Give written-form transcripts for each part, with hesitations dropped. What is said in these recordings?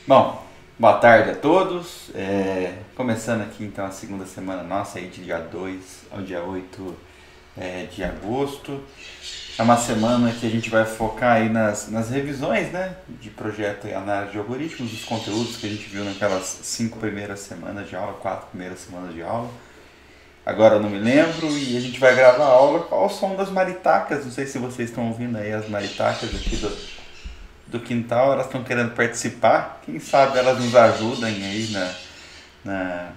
Bom, boa tarde a todos. Começando aqui então a segunda semana nossa aí de dia 2 ao dia 8 de agosto. É uma semana que a gente vai focar aí nas revisões, né, de projeto e análise de algoritmos, dos conteúdos que a gente viu naquelas 5 primeiras semanas de aula, 4 primeiras semanas de aula. Agora eu não me lembro e a gente vai gravar a aula ao som das maritacas. Não sei se vocês estão ouvindo aí as maritacas aqui do quintal, elas estão querendo participar. Quem sabe elas nos ajudem aí na,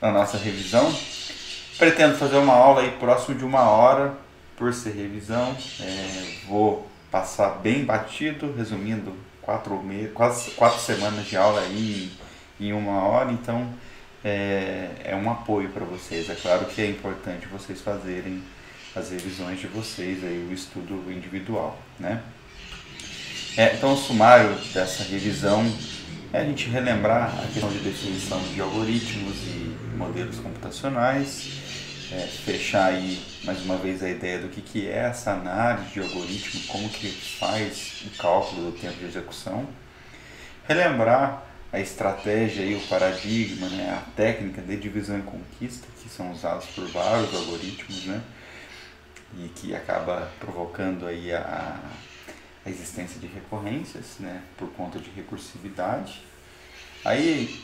na nossa revisão. Pretendo fazer uma aula aí próximo de 1 hora por ser revisão. Vou passar bem batido, resumindo quase 4 semanas de aula aí em 1 hora, então é um apoio para vocês. É claro que é importante vocês fazerem as revisões de vocês, aí, o estudo individual, né? Então, o sumário dessa revisão é a gente relembrar a questão de definição de algoritmos e modelos computacionais, fechar aí mais uma vez a ideia do que é essa análise de algoritmo, como que faz o cálculo do tempo de execução, relembrar a estratégia e o paradigma, né, a técnica de divisão e conquista, que são usados por vários algoritmos, né, e que acaba provocando aí a existência de recorrências, né, por conta de recursividade. Aí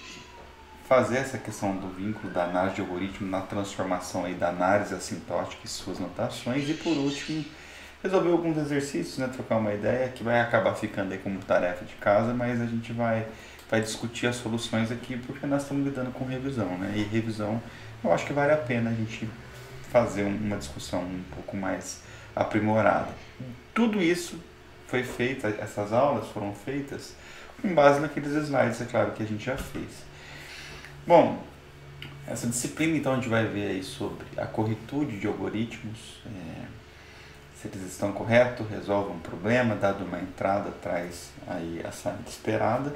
fazer essa questão do vínculo da análise de algoritmo na transformação aí da análise assintótica e suas notações, e por último resolver alguns exercícios, né, trocar uma ideia que vai acabar ficando aí como tarefa de casa, mas a gente vai discutir as soluções aqui porque nós estamos lidando com revisão, né, e revisão eu acho que vale a pena a gente fazer uma discussão um pouco mais aprimorada. Tudo isso foi feita, essas aulas foram feitas com base naqueles slides, é claro, que a gente já fez. Bom, essa disciplina então a gente vai ver aí sobre a corretude de algoritmos, se eles estão corretos, resolvem um problema, dado uma entrada, traz aí a saída esperada.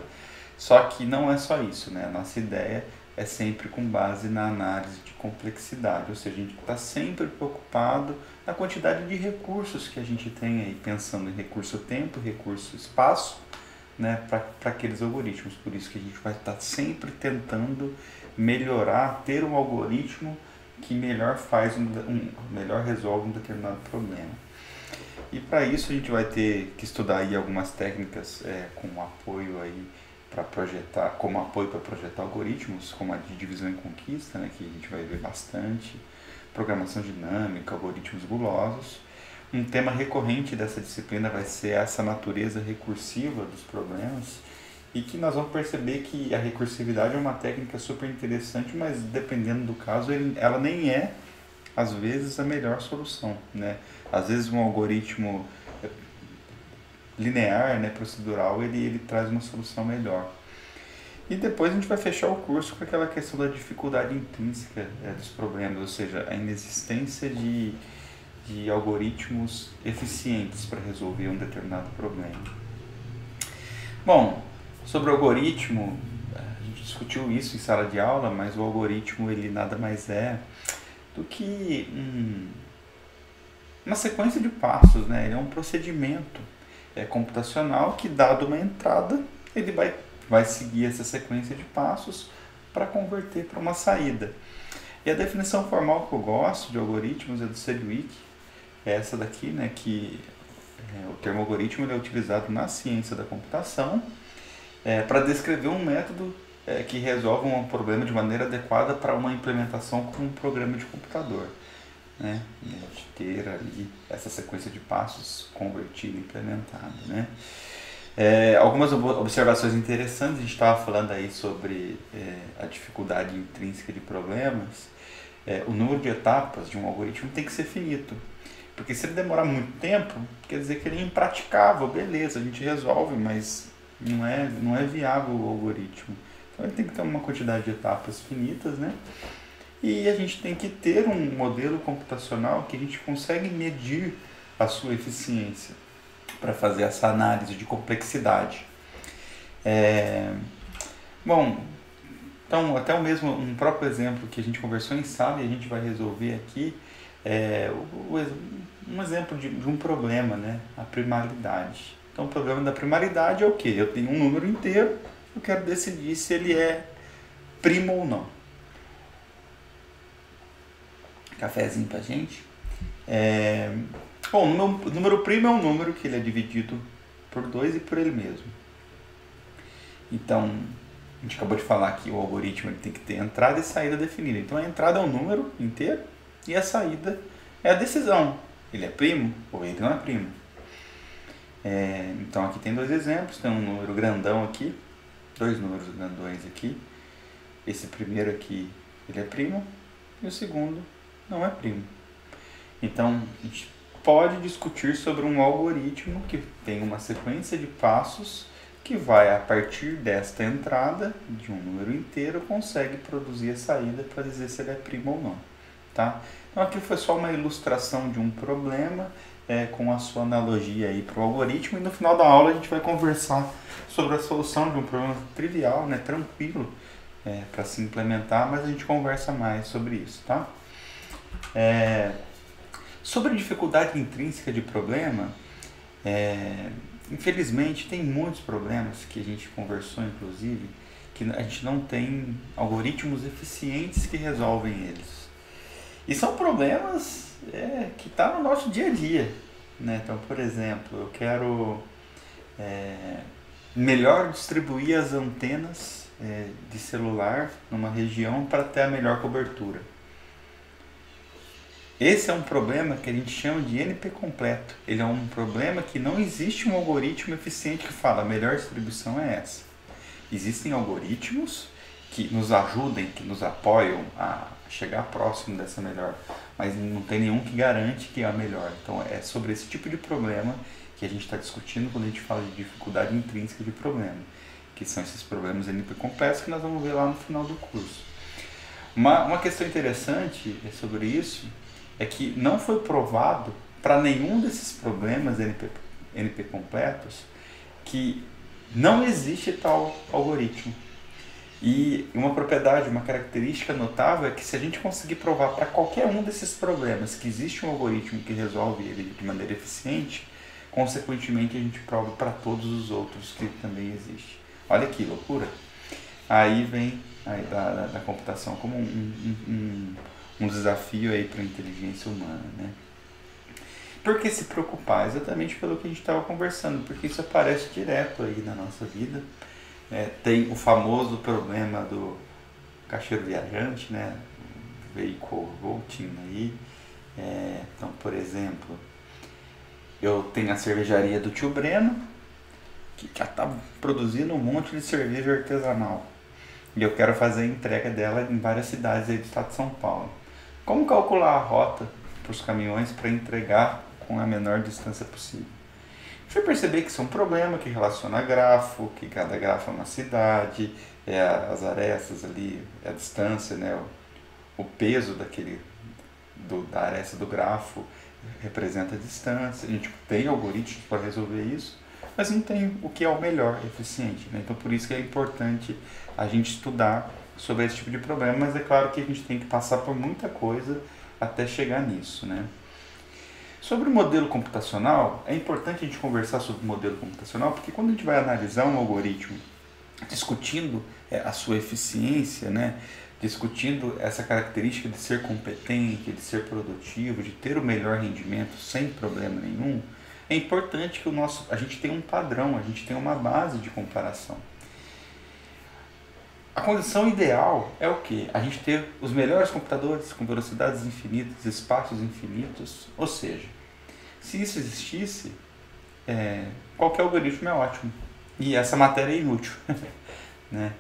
Só que não é só isso, né? A nossa ideia é sempre com base na análise de complexidade, ou seja, a gente está sempre preocupado na quantidade de recursos que a gente tem aí, pensando em recurso tempo, recurso espaço, né, para aqueles algoritmos. Por isso que a gente vai estar sempre tentando melhorar, ter um algoritmo que melhor melhor resolve um determinado problema. E para isso a gente vai ter que estudar aí algumas técnicas com apoio aí para projetar, como apoio para projetar algoritmos, como a de divisão e conquista, né, que a gente vai ver bastante, programação dinâmica, algoritmos gulosos. Um tema recorrente dessa disciplina vai ser essa natureza recursiva dos problemas, e que nós vamos perceber que a recursividade é uma técnica super interessante, mas dependendo do caso, ela nem é, às vezes, a melhor solução, né? Às vezes um algoritmo linear, né, procedural, ele traz uma solução melhor. E depois a gente vai fechar o curso com aquela questão da dificuldade intrínseca dos problemas, ou seja, a inexistência de algoritmos eficientes para resolver um determinado problema. Bom, sobre o algoritmo, a gente discutiu isso em sala de aula, mas o algoritmo ele nada mais é do que uma sequência de passos, né? Ele é um procedimento computacional que, dado uma entrada, ele vai seguir essa sequência de passos para converter para uma saída. E a definição formal que eu gosto de algoritmos é do Sedgwick, é essa daqui, né, que o termo algoritmo ele é utilizado na ciência da computação para descrever um método que resolve um problema de maneira adequada para uma implementação com um programa de computador, né? E a gente ter ali essa sequência de passos convertida e implementada, né? Algumas observações interessantes, a gente estava falando aí sobre a dificuldade intrínseca de problemas. O número de etapas de um algoritmo tem que ser finito, porque se ele demorar muito tempo, quer dizer que ele é impraticável, beleza, a gente resolve, mas não é viável o algoritmo. Então ele tem que ter uma quantidade de etapas finitas, né? E a gente tem que ter um modelo computacional que a gente consegue medir a sua eficiência para fazer essa análise de complexidade. Bom, então até um próprio exemplo que a gente conversou em sala e a gente vai resolver aqui um exemplo de um problema, né? A primaridade. Então o problema da primaridade é o quê? Eu tenho um número inteiro eu quero decidir se ele é primo ou não. Cafezinho pra gente. Bom, o número primo é um número que ele é dividido por 2 e por ele mesmo. Então, a gente acabou de falar que o algoritmo ele tem que ter entrada e saída definida. Então, a entrada é um número inteiro e a saída é a decisão. Ele é primo ou ele não é primo. Então, aqui tem 2 exemplos. Tem um número grandão aqui, 2 números grandões aqui. Esse primeiro aqui, ele é primo e o segundo não é primo. Então, a gente pode discutir sobre um algoritmo que tem uma sequência de passos que vai, a partir desta entrada de um número inteiro, consegue produzir a saída para dizer se ele é primo ou não. Tá? Então aqui foi só uma ilustração de um problema com a sua analogia aí para o algoritmo, e no final da aula a gente vai conversar sobre a solução de um problema trivial, né, tranquilo, para se implementar, mas a gente conversa mais sobre isso. Tá? Sobre a dificuldade intrínseca de problema, infelizmente tem muitos problemas que a gente conversou, inclusive, que a gente não tem algoritmos eficientes que resolvem eles. E são problemas que estão no nosso dia a dia. Né? Então, por exemplo, eu quero melhor distribuir as antenas de celular numa região para ter a melhor cobertura. Esse é um problema que a gente chama de NP completo. Ele é um problema que não existe um algoritmo eficiente que fala a melhor distribuição é essa. Existem algoritmos que nos ajudem, que nos apoiam a chegar próximo dessa melhor, mas não tem nenhum que garante que é a melhor. Então é sobre esse tipo de problema que a gente está discutindo quando a gente fala de dificuldade intrínseca de problema, que são esses problemas NP completos que nós vamos ver lá no final do curso. Uma questão interessante sobre isso é que não foi provado para nenhum desses problemas NP completos que não existe tal algoritmo. E uma propriedade, uma característica notável é que se a gente conseguir provar para qualquer um desses problemas que existe um algoritmo que resolve ele de maneira eficiente, consequentemente a gente prova para todos os outros que também existe. Olha que loucura! Aí vem da computação como um desafio aí para a inteligência humana, né? Por que se preocupar? Exatamente pelo que a gente estava conversando, porque isso aparece direto aí na nossa vida. Tem o famoso problema do caixeiro viajante, né? Vehicle routing aí. Então, por exemplo, eu tenho a cervejaria do Tio Breno, que já está produzindo um monte de cerveja artesanal. E eu quero fazer a entrega dela em várias cidades aí do estado de São Paulo. Como calcular a rota para os caminhões para entregar com a menor distância possível? A gente vai perceber que isso é um problema que relaciona a grafo, que cada grafo é uma cidade, as arestas ali, a distância, né? O peso da aresta do grafo representa a distância. A gente tem algoritmos para resolver isso, mas não tem o que é o melhor eficiente. Né? Então por isso que é importante a gente estudar sobre esse tipo de problema, mas é claro que a gente tem que passar por muita coisa até chegar nisso, né? Sobre o modelo computacional, é importante a gente conversar sobre o modelo computacional, porque quando a gente vai analisar um algoritmo discutindo a sua eficiência, né? Discutindo essa característica de ser competente, de ser produtivo, de ter o melhor rendimento sem problema nenhum, é importante que a gente tenha um padrão, a gente tenha uma base de comparação. A condição ideal é o quê? A gente ter os melhores computadores com velocidades infinitas, espaços infinitos. Ou seja, se isso existisse, qualquer algoritmo é ótimo. E essa matéria é inútil. Né?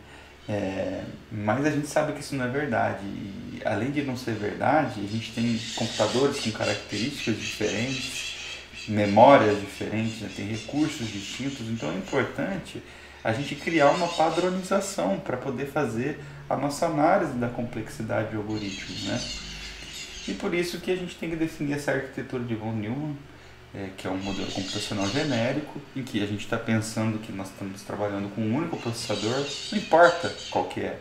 Mas a gente sabe que isso não é verdade. E além de não ser verdade, a gente tem computadores com características diferentes, memórias diferentes, né? Tem recursos distintos. Então é importante a gente criar uma padronização para poder fazer a nossa análise da complexidade de algoritmos, né? E por isso que a gente tem que definir essa arquitetura de von Neumann, que é um modelo computacional genérico, em que a gente está pensando que nós estamos trabalhando com um único processador, não importa qual que é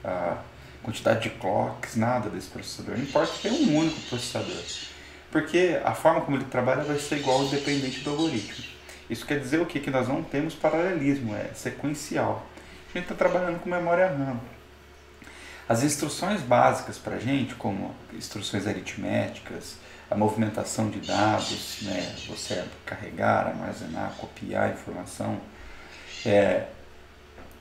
a quantidade de clocks, nada desse processador, não importa que é um único processador, porque a forma como ele trabalha vai ser igual independente do algoritmo. Isso quer dizer o quê? Que nós não temos paralelismo, é sequencial. a gente está trabalhando com memória RAM. As instruções básicas para a gente, como instruções aritméticas, a movimentação de dados, né, você carregar, armazenar, copiar informação,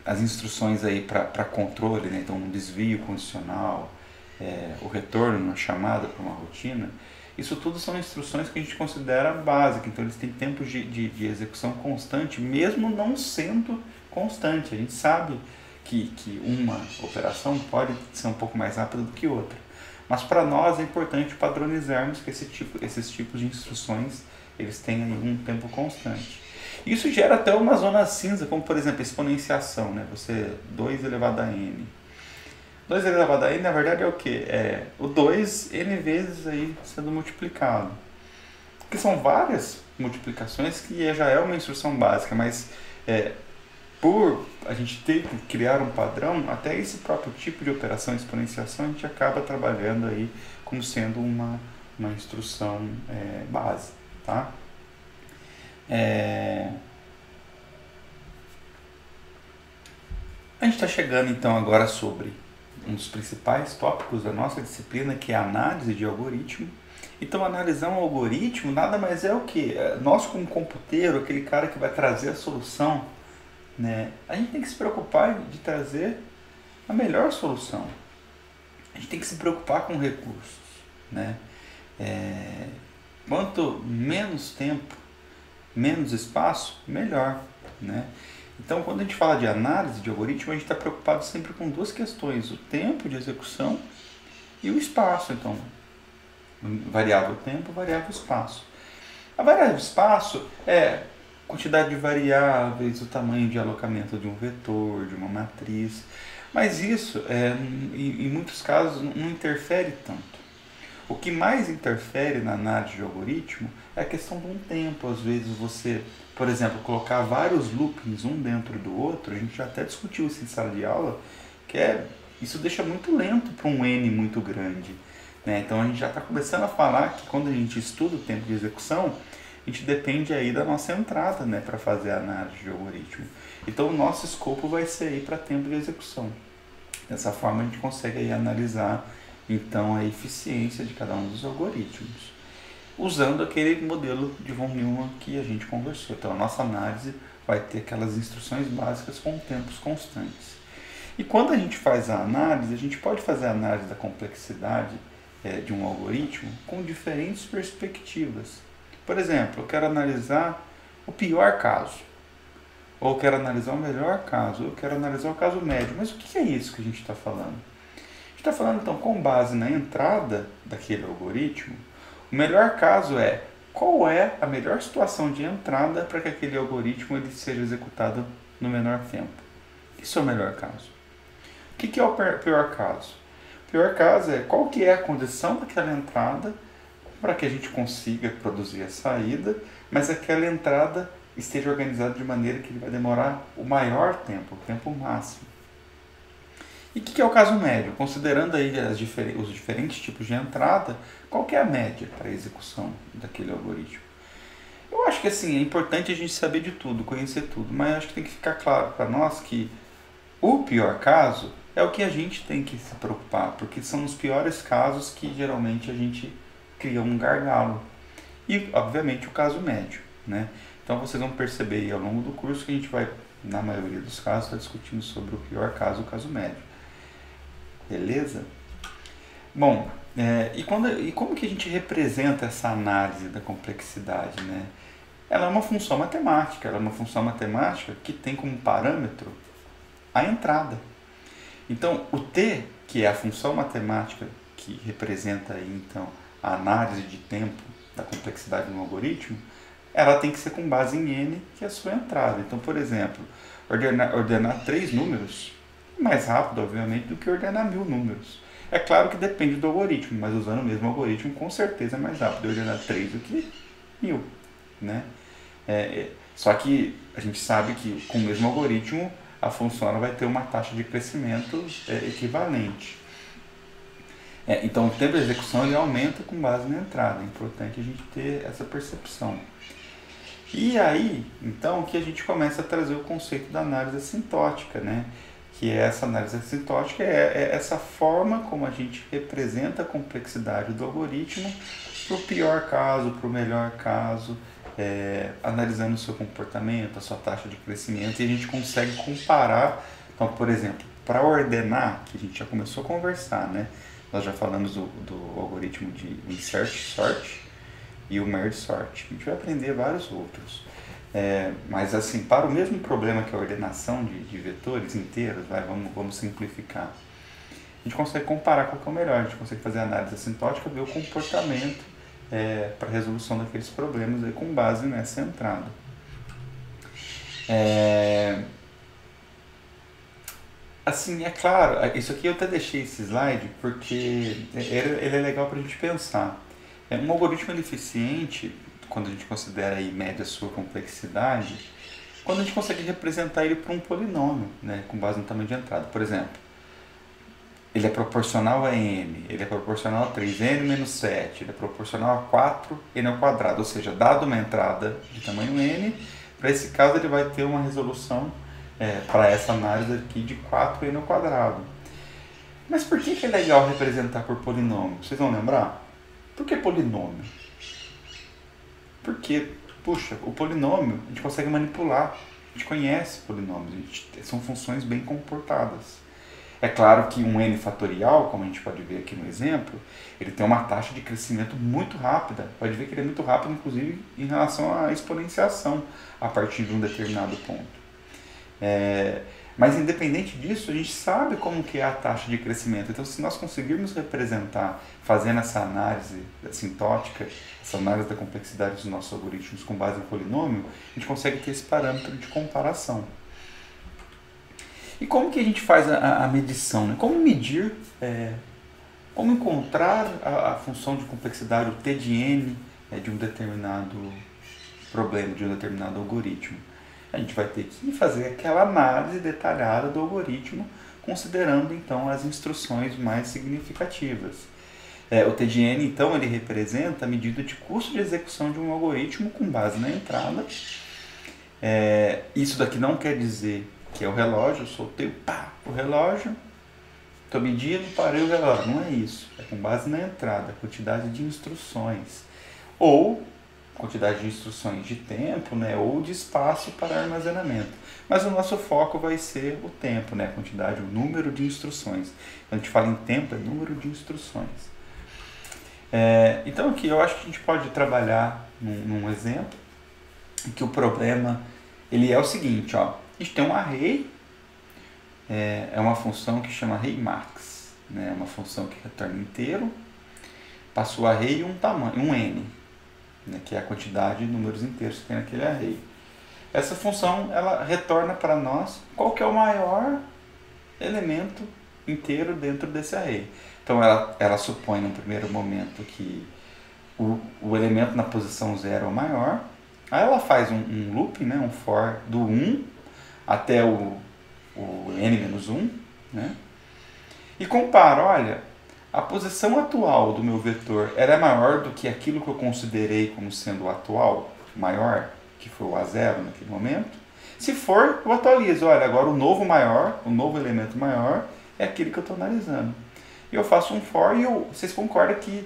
as instruções aí para controle, né, então um desvio condicional, o retorno na chamada para uma rotina, isso tudo são instruções que a gente considera básicas, então eles têm tempo de execução constante, mesmo não sendo constante. A gente sabe que uma operação pode ser um pouco mais rápida do que outra. Mas para nós é importante padronizarmos que esses tipos de instruções eles têm aí um tempo constante. Isso gera até uma zona cinza, como por exemplo a exponenciação, né? Você 2 elevado a n. 2 elevado a n na verdade é o quê? É o 2 n vezes aí sendo multiplicado. Porque são várias multiplicações que já é uma instrução básica, mas por a gente ter que criar um padrão, até esse próprio tipo de operação de exponenciação a gente acaba trabalhando aí como sendo uma instrução base, tá? A gente está chegando então agora sobre um dos principais tópicos da nossa disciplina, que é a análise de algoritmo. Então, analisar um algoritmo nada mais é o que? Nós como computeiro, aquele cara que vai trazer a solução, né? A gente tem que se preocupar de trazer a melhor solução. A gente tem que se preocupar com recursos, né? Quanto menos tempo, menos espaço, melhor, né? Então, quando a gente fala de análise de algoritmo, a gente está preocupado sempre com duas questões: o tempo de execução e o espaço. Então, variável tempo, variável espaço. A variável espaço é quantidade de variáveis, o tamanho de alocamento de um vetor, de uma matriz. Mas isso, em muitos casos, não interfere tanto. O que mais interfere na análise de algoritmo é a questão de um tempo. Às vezes você, por exemplo, colocar vários loopings um dentro do outro, a gente já até discutiu isso em sala de aula, isso deixa muito lento para um N muito grande, né? Então a gente já está começando a falar que quando a gente estuda o tempo de execução, a gente depende aí da nossa entrada, né, para fazer a análise de algoritmo. Então o nosso escopo vai ser aí para tempo de execução. Dessa forma a gente consegue aí analisar então a eficiência de cada um dos algoritmos, usando aquele modelo de von Neumann que a gente conversou. Então a nossa análise vai ter aquelas instruções básicas com tempos constantes. E quando a gente faz a análise, a gente pode fazer a análise da complexidade de um algoritmo com diferentes perspectivas. Por exemplo, eu quero analisar o pior caso, ou eu quero analisar o melhor caso, ou eu quero analisar o caso médio. Mas o que é isso que a gente está falando? A gente está falando, então, com base na entrada daquele algoritmo, o melhor caso é qual é a melhor situação de entrada para que aquele algoritmo ele seja executado no menor tempo. Isso é o melhor caso. O que é o pior caso? O pior caso é qual que é a condição daquela entrada para que a gente consiga produzir a saída, mas aquela entrada esteja organizada de maneira que ele vai demorar o maior tempo, o tempo máximo. E o que é o caso médio? Considerando aí os diferentes tipos de entrada, qual que é a média para a execução daquele algoritmo? Eu acho que assim, é importante a gente saber de tudo, conhecer tudo, mas acho que tem que ficar claro para nós que o pior caso é o que a gente tem que se preocupar, porque são os piores casos que geralmente a gente cria um gargalo. E, obviamente, o caso médio, né? Então vocês vão perceber aí ao longo do curso que a gente vai, na maioria dos casos, estar discutindo sobre o pior caso, o caso médio. Beleza? Bom, e como que a gente representa essa análise da complexidade, né? Ela é uma função matemática, que tem como parâmetro a entrada. Então, o t, que é a função matemática que representa aí, então, a análise de tempo da complexidade de um algoritmo, ela tem que ser com base em n, que é a sua entrada. Então, por exemplo, ordenar 3 números é mais rápido, obviamente, do que ordenar 1000 números. É claro que depende do algoritmo, mas usando o mesmo algoritmo, com certeza é mais rápido ordenar 3 do que 1000, né? Só que a gente sabe que com o mesmo algoritmo, a função ela vai ter uma taxa de crescimento equivalente. Então, o tempo de execução ele aumenta com base na entrada. É importante a gente ter essa percepção. E aí, então, que a gente começa a trazer o conceito da análise assintótica, né? Que é essa análise assintótica é essa forma como a gente representa a complexidade do algoritmo para o pior caso, para o melhor caso, analisando o seu comportamento, a sua taxa de crescimento, e a gente consegue comparar. Então, por exemplo, para ordenar, que a gente já começou a conversar, né? Nós já falamos do algoritmo de insert sort e o merge sort. A gente vai aprender vários outros. Mas assim, para o mesmo problema que a ordenação de vetores inteiros, vamos simplificar. A gente consegue comparar qual que é o melhor, a gente consegue fazer análise assintótica, ver o comportamento para a resolução daqueles problemas aí, com base nessa entrada. Assim, é claro, isso aqui eu até deixei esse slide porque ele é legal para a gente pensar. Um algoritmo eficiente, quando a gente considera aí média sua complexidade, quando a gente consegue representar ele por um polinômio, né, com base no tamanho de entrada. Por exemplo, ele é proporcional a n, ele é proporcional a 3n menos 7, ele é proporcional a 4n ao quadrado, ou seja, dado uma entrada de tamanho n, para esse caso ele vai ter uma resolução para essa análise aqui de 4n ao quadrado. Mas por que é legal representar por polinômio? Vocês vão lembrar? Por que polinômio? Porque, puxa, o polinômio a gente consegue manipular, a gente conhece polinômios, são funções bem comportadas. É claro que um n fatorial, como a gente pode ver aqui no exemplo, ele tem uma taxa de crescimento muito rápida. Pode ver que ele é muito rápido, inclusive, em relação à exponenciação a partir de um determinado ponto. Mas independente disso, a gente sabe como que é a taxa de crescimento. Então, se nós conseguirmos representar, fazendo essa análise assintótica, essa análise da complexidade dos nossos algoritmos com base em polinômio, a gente consegue ter esse parâmetro de comparação. E como que a gente faz a medição? Né? Como medir, como encontrar a função de complexidade, o T de n, de um determinado problema, de um determinado algoritmo? A gente vai ter que fazer aquela análise detalhada do algoritmo, considerando então as instruções mais significativas. O T de n, então, ele representa a medida de custo de execução de um algoritmo com base na entrada. Isso daqui não quer dizer que é o relógio, eu soltei o relógio, estou medindo, parei o relógio. Não é isso, é com base na entrada, quantidade de instruções. Ou quantidade de instruções de tempo, né, ou de espaço para armazenamento. Mas o nosso foco vai ser o tempo, né, a quantidade, o número de instruções. Quando a gente fala em tempo, é número de instruções. Então aqui eu acho que a gente pode trabalhar num exemplo em que o problema ele é o seguinte, ó, a gente tem um array, é uma função que chama arrayMax, né, uma função que retorna inteiro, passa o array e um tamanho, um n, né, que é a quantidade de números inteiros que tem naquele array. Essa função ela retorna para nós qual que é o maior elemento inteiro dentro desse array. Então ela supõe no primeiro momento que o elemento na posição 0 é o maior, aí ela faz um loop, né, um for do 1 até o n-1, né, e compara, olha, a posição atual do meu vetor era maior do que aquilo que eu considerei como sendo o atual maior, que foi o A0 naquele momento. Se for, eu atualizo. Olha, agora o novo maior, o novo elemento maior, é aquele que eu estou analisando. E eu faço um for e vocês concordam que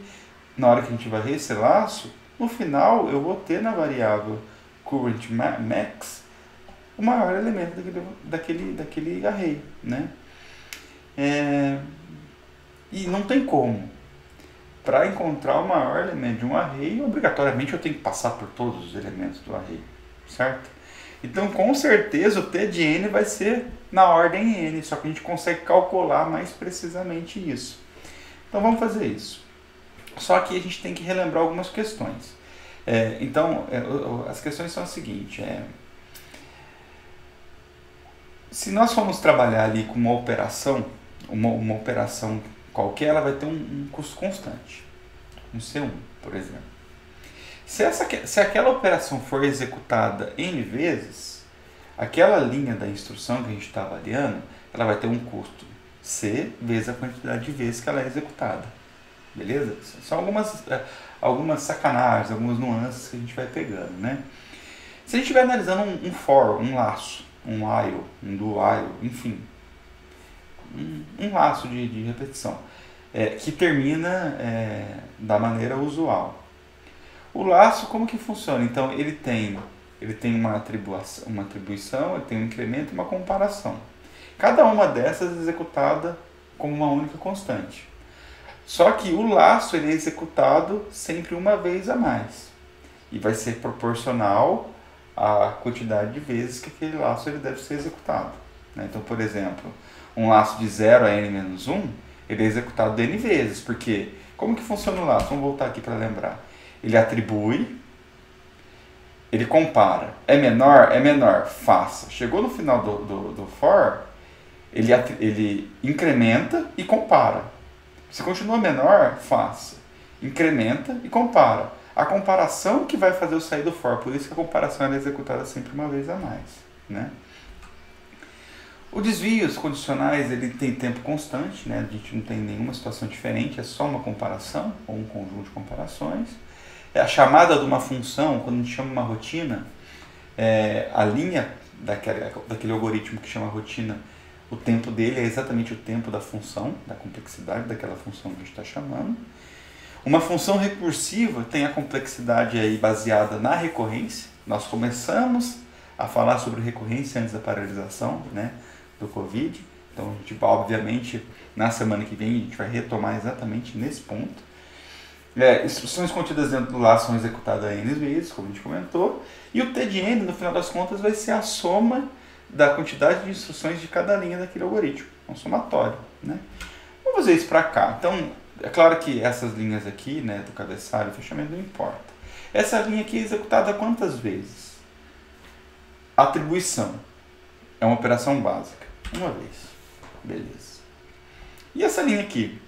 na hora que a gente varrer esse laço, no final eu vou ter na variável current max o maior elemento daquele array, né? E não tem como. Para encontrar o maior elemento de um array, obrigatoriamente eu tenho que passar por todos os elementos do array, certo? Então, com certeza, o T de n vai ser na ordem n, só que a gente consegue calcular mais precisamente isso. Então, vamos fazer isso. Só que a gente tem que relembrar algumas questões. As questões são as seguintes. Se nós formos trabalhar ali com uma operação qualquer, ela vai ter um custo constante, um C1, por exemplo. Se aquela operação for executada N vezes, aquela linha da instrução que a gente está avaliando, ela vai ter um custo C vezes a quantidade de vezes que ela é executada. Beleza? São algumas sacanagens, algumas nuances que a gente vai pegando, né? Se a gente estiver analisando um for, um laço, um while, um do while, enfim, um laço de repetição, que termina da maneira usual. O laço, como que funciona? Então, ele tem uma atribuição, ele tem um incremento e uma comparação. Cada uma dessas é executada como uma única constante. Só que o laço ele é executado sempre uma vez a mais. E vai ser proporcional à quantidade de vezes que aquele laço ele deve ser executado. Então, por exemplo, um laço de 0 a n-1, ele é executado n vezes. Porque, como que funciona o laço? Vamos voltar aqui para lembrar. Ele atribui, ele compara. É menor? É menor. Faça. Chegou no final do for, ele incrementa e compara. Se continua menor, faça. Incrementa e compara. A comparação que vai fazer eu sair do for, por isso que a comparação é executada sempre uma vez a mais. Né? O desvio, os condicionais, ele tem tempo constante, né? A gente não tem nenhuma situação diferente, é só uma comparação, ou um conjunto de comparações. A chamada de uma função, quando a gente chama uma rotina, a linha daquele algoritmo que chama rotina, o tempo dele é exatamente o tempo da função, da complexidade daquela função que a gente está chamando. Uma função recursiva tem a complexidade aí baseada na recorrência. Nós começamos a falar sobre recorrência antes da paralisação, né, do Covid. Então, a gente, obviamente, na semana que vem a gente vai retomar exatamente nesse ponto. Instruções contidas dentro do laço são executadas N vezes, como a gente comentou. E o T de N, no final das contas, vai ser a soma da quantidade de instruções de cada linha daquele algoritmo. É um somatório. Né? Vamos fazer isso para cá. Então, é claro que essas linhas aqui, né, do cabeçalho e fechamento, não importa. Essa linha aqui é executada quantas vezes? Atribuição. É uma operação básica. Uma vez. Beleza. E essa linha aqui?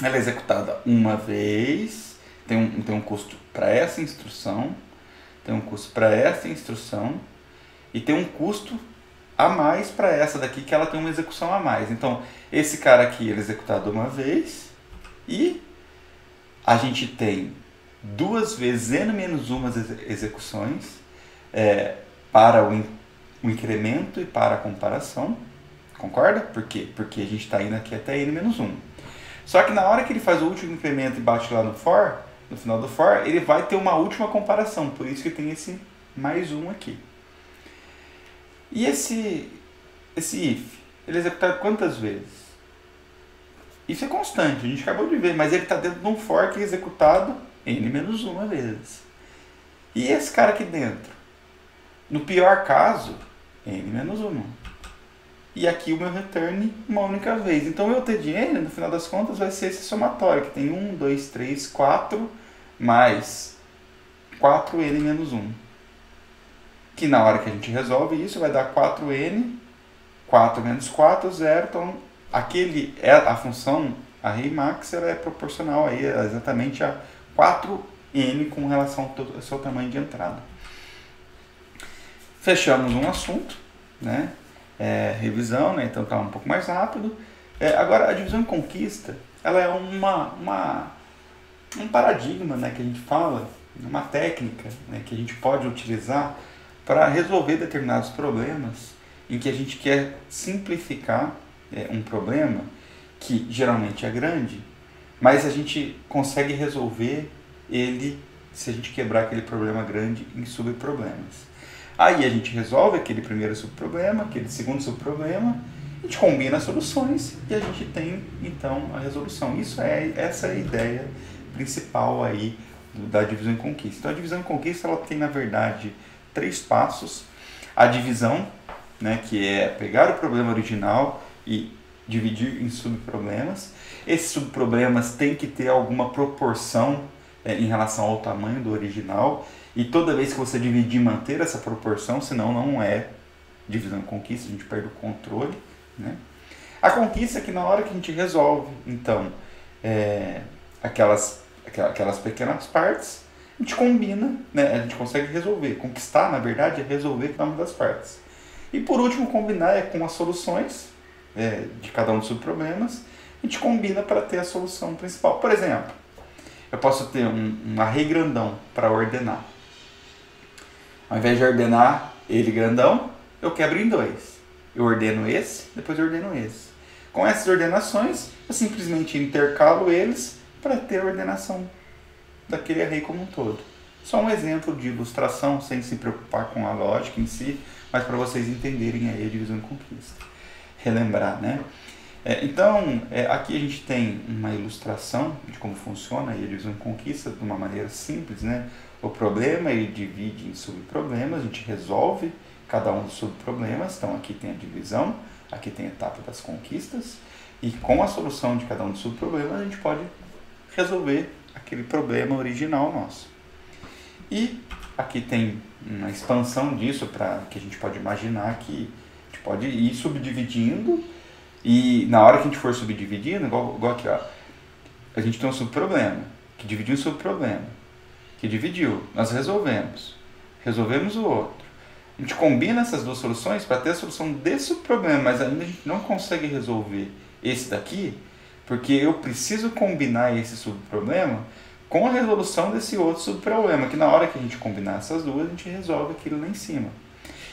Ela é executada uma vez. Tem um custo para essa instrução. Tem um custo para essa instrução. E tem um custo a mais para essa daqui, que ela tem uma execução a mais. Então, esse cara aqui ele é executado uma vez. E a gente tem duas vezes n-1 execuções para o incremento e para a comparação. Concorda? Por quê? Porque a gente está indo aqui até n-1. Só que na hora que ele faz o último incremento e bate lá no for, no final do for, ele vai ter uma última comparação. Por isso que tem esse mais um aqui. E esse if, ele é executado quantas vezes? Isso é constante, a gente acabou de ver, mas ele está dentro de um for que é executado n-1 vezes. E esse cara aqui dentro? No pior caso, n-1. E aqui o meu return uma única vez. Então o meu T de n, no final das contas, vai ser esse somatório, que tem 1, 2, 3, 4, mais 4n-1. Que na hora que a gente resolve isso, vai dar 4n, 4 menos 4, 0. Então, a função, a array max, ela é proporcional aí, exatamente a 4n com relação ao seu tamanho de entrada. Fechamos um assunto, né? Revisão, né? Então está um pouco mais rápido. Agora, a divisão em conquista, ela é um paradigma, né, que a gente fala, uma técnica, né, que a gente pode utilizar para resolver determinados problemas em que a gente quer simplificar um problema que geralmente é grande, mas a gente consegue resolver ele se a gente quebrar aquele problema grande em subproblemas. Aí a gente resolve aquele primeiro subproblema, aquele segundo subproblema, a gente combina as soluções e a gente tem então a resolução. Essa é a ideia principal aí da divisão em conquista. Então a divisão em conquista ela tem na verdade 3 passos. A divisão, né, que é pegar o problema original e dividir em subproblemas. Esses subproblemas têm que ter alguma proporção em relação ao tamanho do original. E toda vez que você dividir, manter essa proporção, senão não é divisão em conquista, a gente perde o controle. Né? A conquista é que na hora que a gente resolve, então, aquelas pequenas partes, a gente combina, né? A gente consegue resolver. Conquistar, na verdade, é resolver cada uma das partes. E por último, combinar com as soluções de cada um dos subproblemas, a gente combina para ter a solução principal. Por exemplo, eu posso ter um array grandão para ordenar. Ao invés de ordenar ele grandão, eu quebro em dois. Eu ordeno esse, depois eu ordeno esse. Com essas ordenações, eu simplesmente intercalo eles para ter a ordenação daquele array como um todo. Só um exemplo de ilustração, sem se preocupar com a lógica em si, mas para vocês entenderem aí a divisão e conquista. Relembrar, né? Então, aqui a gente tem uma ilustração de como funciona a divisão e conquista de uma maneira simples, né? O problema ele divide em subproblemas, a gente resolve cada um dos subproblemas. Então, aqui tem a divisão, aqui tem a etapa das conquistas, e com a solução de cada um dos subproblemas, a gente pode resolver aquele problema original nosso. E aqui tem uma expansão disso, para que a gente pode imaginar que a gente pode ir subdividindo, e na hora que a gente for subdividindo, igual aqui, ó, a gente tem um subproblema, que dividiu um subproblema, que dividiu, nós resolvemos o outro. A gente combina essas duas soluções para ter a solução desse subproblema, mas ainda a gente não consegue resolver esse daqui, porque eu preciso combinar esse subproblema com a resolução desse outro subproblema, que na hora que a gente combinar essas duas, a gente resolve aquilo lá em cima.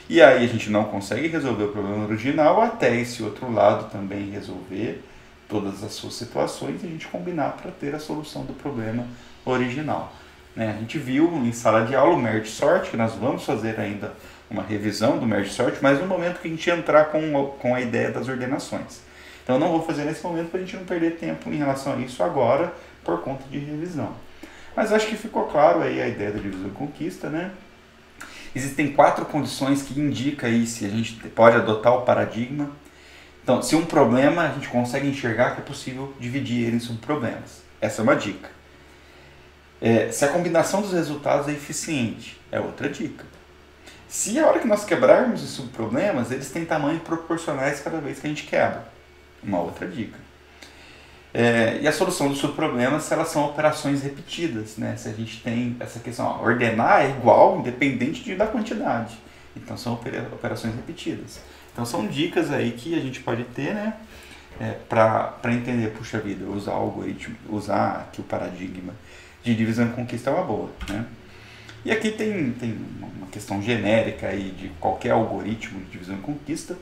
E aí a gente não consegue resolver o problema original até esse outro lado também resolver todas as suas situações e a gente combinar para ter a solução do problema original. A gente viu em sala de aula o merge sort, que nós vamos fazer ainda uma revisão do merge sort, mas no momento que a gente entrar com a ideia das ordenações. Então eu não vou fazer nesse momento para a gente não perder tempo em relação a isso agora, por conta de revisão. Mas acho que ficou claro aí a ideia da divisão e conquista, né? Existem 4 condições que indicam aí se a gente pode adotar o paradigma. Então, se um problema, a gente consegue enxergar que é possível dividir ele em subproblemas. Essa é uma dica. Se a combinação dos resultados é eficiente, é outra dica. Se a hora que nós quebrarmos os subproblemas, eles têm tamanhos proporcionais cada vez que a gente quebra, uma outra dica. E a solução dos subproblemas, elas são operações repetidas, né? Se a gente tem essa questão, ó, ordenar é igual, independente da quantidade. Então são operações repetidas. Então são dicas aí que a gente pode ter, né? Para entender, puxa vida, usar o algoritmo, usar aqui o paradigma de divisão e conquista é uma boa, né? E aqui tem uma questão genérica aí de qualquer algoritmo de divisão e conquista,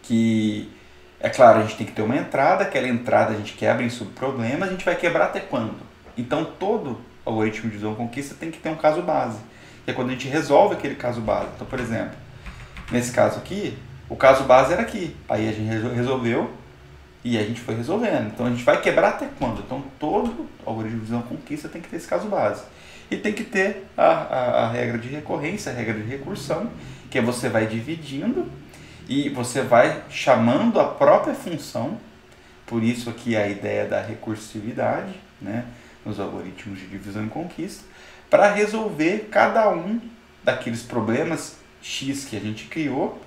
que é claro, a gente tem que ter uma entrada, aquela entrada a gente quebra em subproblemas, a gente vai quebrar até quando? Então todo algoritmo de divisão e conquista tem que ter um caso base, que é quando a gente resolve aquele caso base. Então, por exemplo, nesse caso aqui, o caso base era aqui, aí a gente resolveu e a gente foi resolvendo. Então a gente vai quebrar até quando? Então todo algoritmo de divisão e conquista tem que ter esse caso base. E tem que ter a regra de recorrência, a regra de recursão, que é você vai dividindo e você vai chamando a própria função, por isso aqui a ideia da recursividade, né, nos algoritmos de divisão e conquista, para resolver cada um daqueles problemas X que a gente criou,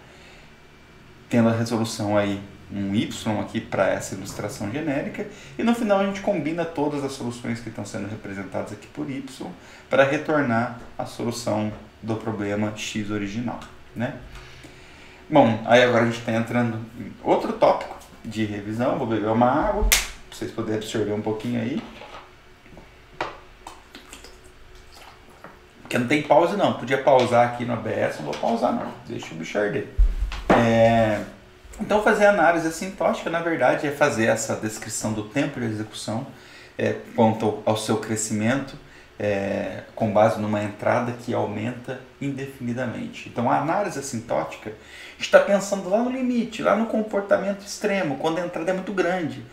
tendo a resolução aí um Y aqui para essa ilustração genérica, e no final a gente combina todas as soluções que estão sendo representadas aqui por Y para retornar a solução do problema X original, né? Bom, aí agora a gente está entrando em outro tópico de revisão. Vou beber uma água, para vocês poderem absorver um pouquinho aí. Porque não tem pause não, podia pausar aqui no ABS, não vou pausar não, deixa o bicho arder. Então fazer análise assintótica, na verdade, é fazer essa descrição do tempo de execução quanto ao seu crescimento, com base numa entrada que aumenta indefinidamente. Então a análise assintótica está pensando lá no limite, lá no comportamento extremo, quando a entrada é muito grande.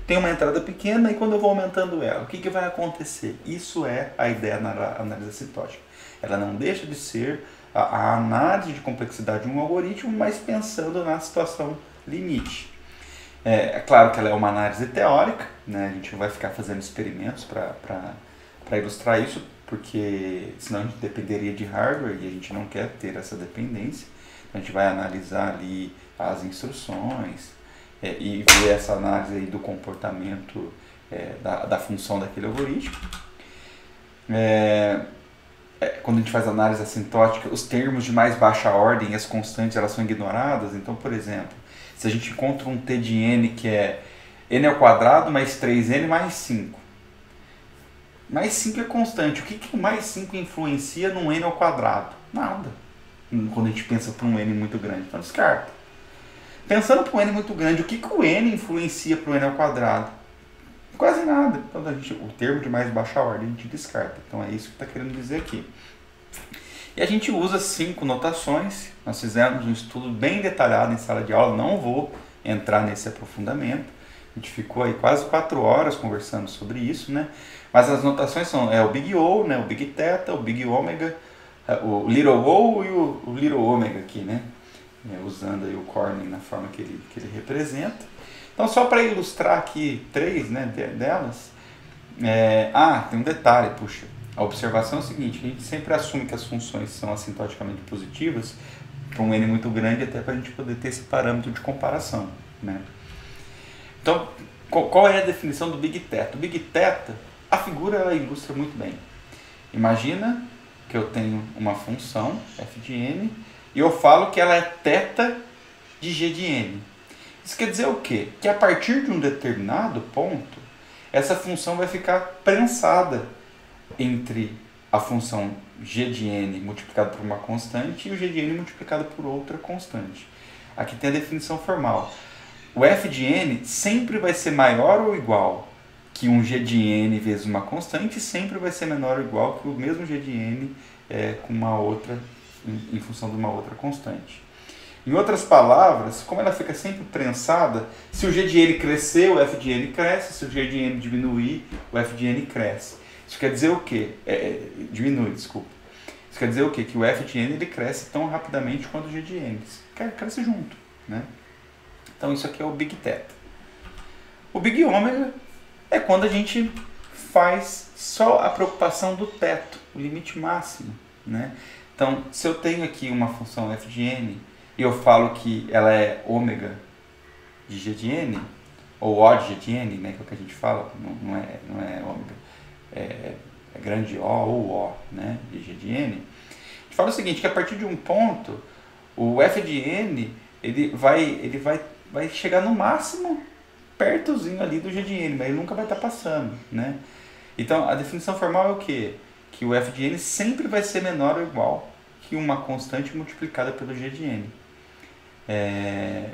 Tem uma entrada pequena e quando eu vou aumentando ela, o que vai acontecer? Isso é a ideia da análise assintótica. Ela não deixa de ser a análise de complexidade de um algoritmo, mas pensando na situação limite. É claro que ela é uma análise teórica, né? A gente não vai ficar fazendo experimentos para ilustrar isso, porque senão a gente dependeria de hardware e a gente não quer ter essa dependência. Então, a gente vai analisar ali as instruções e ver essa análise aí do comportamento da função daquele algoritmo. Quando a gente faz análise assintótica, os termos de mais baixa ordem e as constantes elas são ignoradas. Então, por exemplo, se a gente encontra um t de n que é n ao quadrado mais 3n mais 5. Mais 5 é constante. O que o mais 5 influencia num n ao quadrado? Nada. Quando a gente pensa para um N muito grande, então descarta. Pensando para um N muito grande, o que o N influencia para o N ao quadrado? Quase nada. Então o termo de mais baixa ordem a gente descarta. Então é isso que está querendo dizer aqui. E a gente usa 5 notações. Nós fizemos um estudo bem detalhado em sala de aula, não vou entrar nesse aprofundamento. A gente ficou aí quase 4 horas conversando sobre isso, né? Mas as notações são o Big O, né? O Big Theta, o Big Omega, o Little O e o Little Omega aqui, né? Usando aí o Corning na forma que ele representa. Então, só para ilustrar aqui 3, né, delas, tem um detalhe, puxa. A observação é o seguinte, a gente sempre assume que as funções são assintoticamente positivas para um N muito grande, até para a gente poder ter esse parâmetro de comparação, né? Então, qual é a definição do Big Theta? O Big Theta, a figura ela ilustra muito bem. Imagina que eu tenho uma função, f de n, e eu falo que ela é θ de g de n. Isso quer dizer o quê? Que a partir de um determinado ponto, essa função vai ficar prensada entre a função g de n multiplicado por uma constante e o g de n multiplicado por outra constante. Aqui tem a definição formal. O f de n sempre vai ser maior ou igual que um g de n vezes uma constante e sempre vai ser menor ou igual que o mesmo g de n com uma outra, em função de uma outra constante. Em outras palavras, como ela fica sempre prensada, se o g de n crescer, o f de n cresce, se o g de n diminuir, o f de n cresce. Isso quer dizer o quê? Diminui, desculpa. Isso quer dizer o quê? Que o f de n ele cresce tão rapidamente quanto o g de n. Cresce junto, né? Então isso aqui é o Big Theta. O Big Omega é quando a gente faz só a preocupação do teto, o limite máximo, né? Então, se eu tenho aqui uma função f de n e eu falo que ela é ômega de g de n, ou O de g de n, né, que é o que a gente fala, não é ômega, é grande O ou O, né, de g de n, a gente fala o seguinte, que a partir de um ponto, o f de n ele vai chegar no máximo pertozinho ali do g de n, mas ele nunca vai estar passando, né? Então, a definição formal é o quê? Que o f de n sempre vai ser menor ou igual que uma constante multiplicada pelo g de n.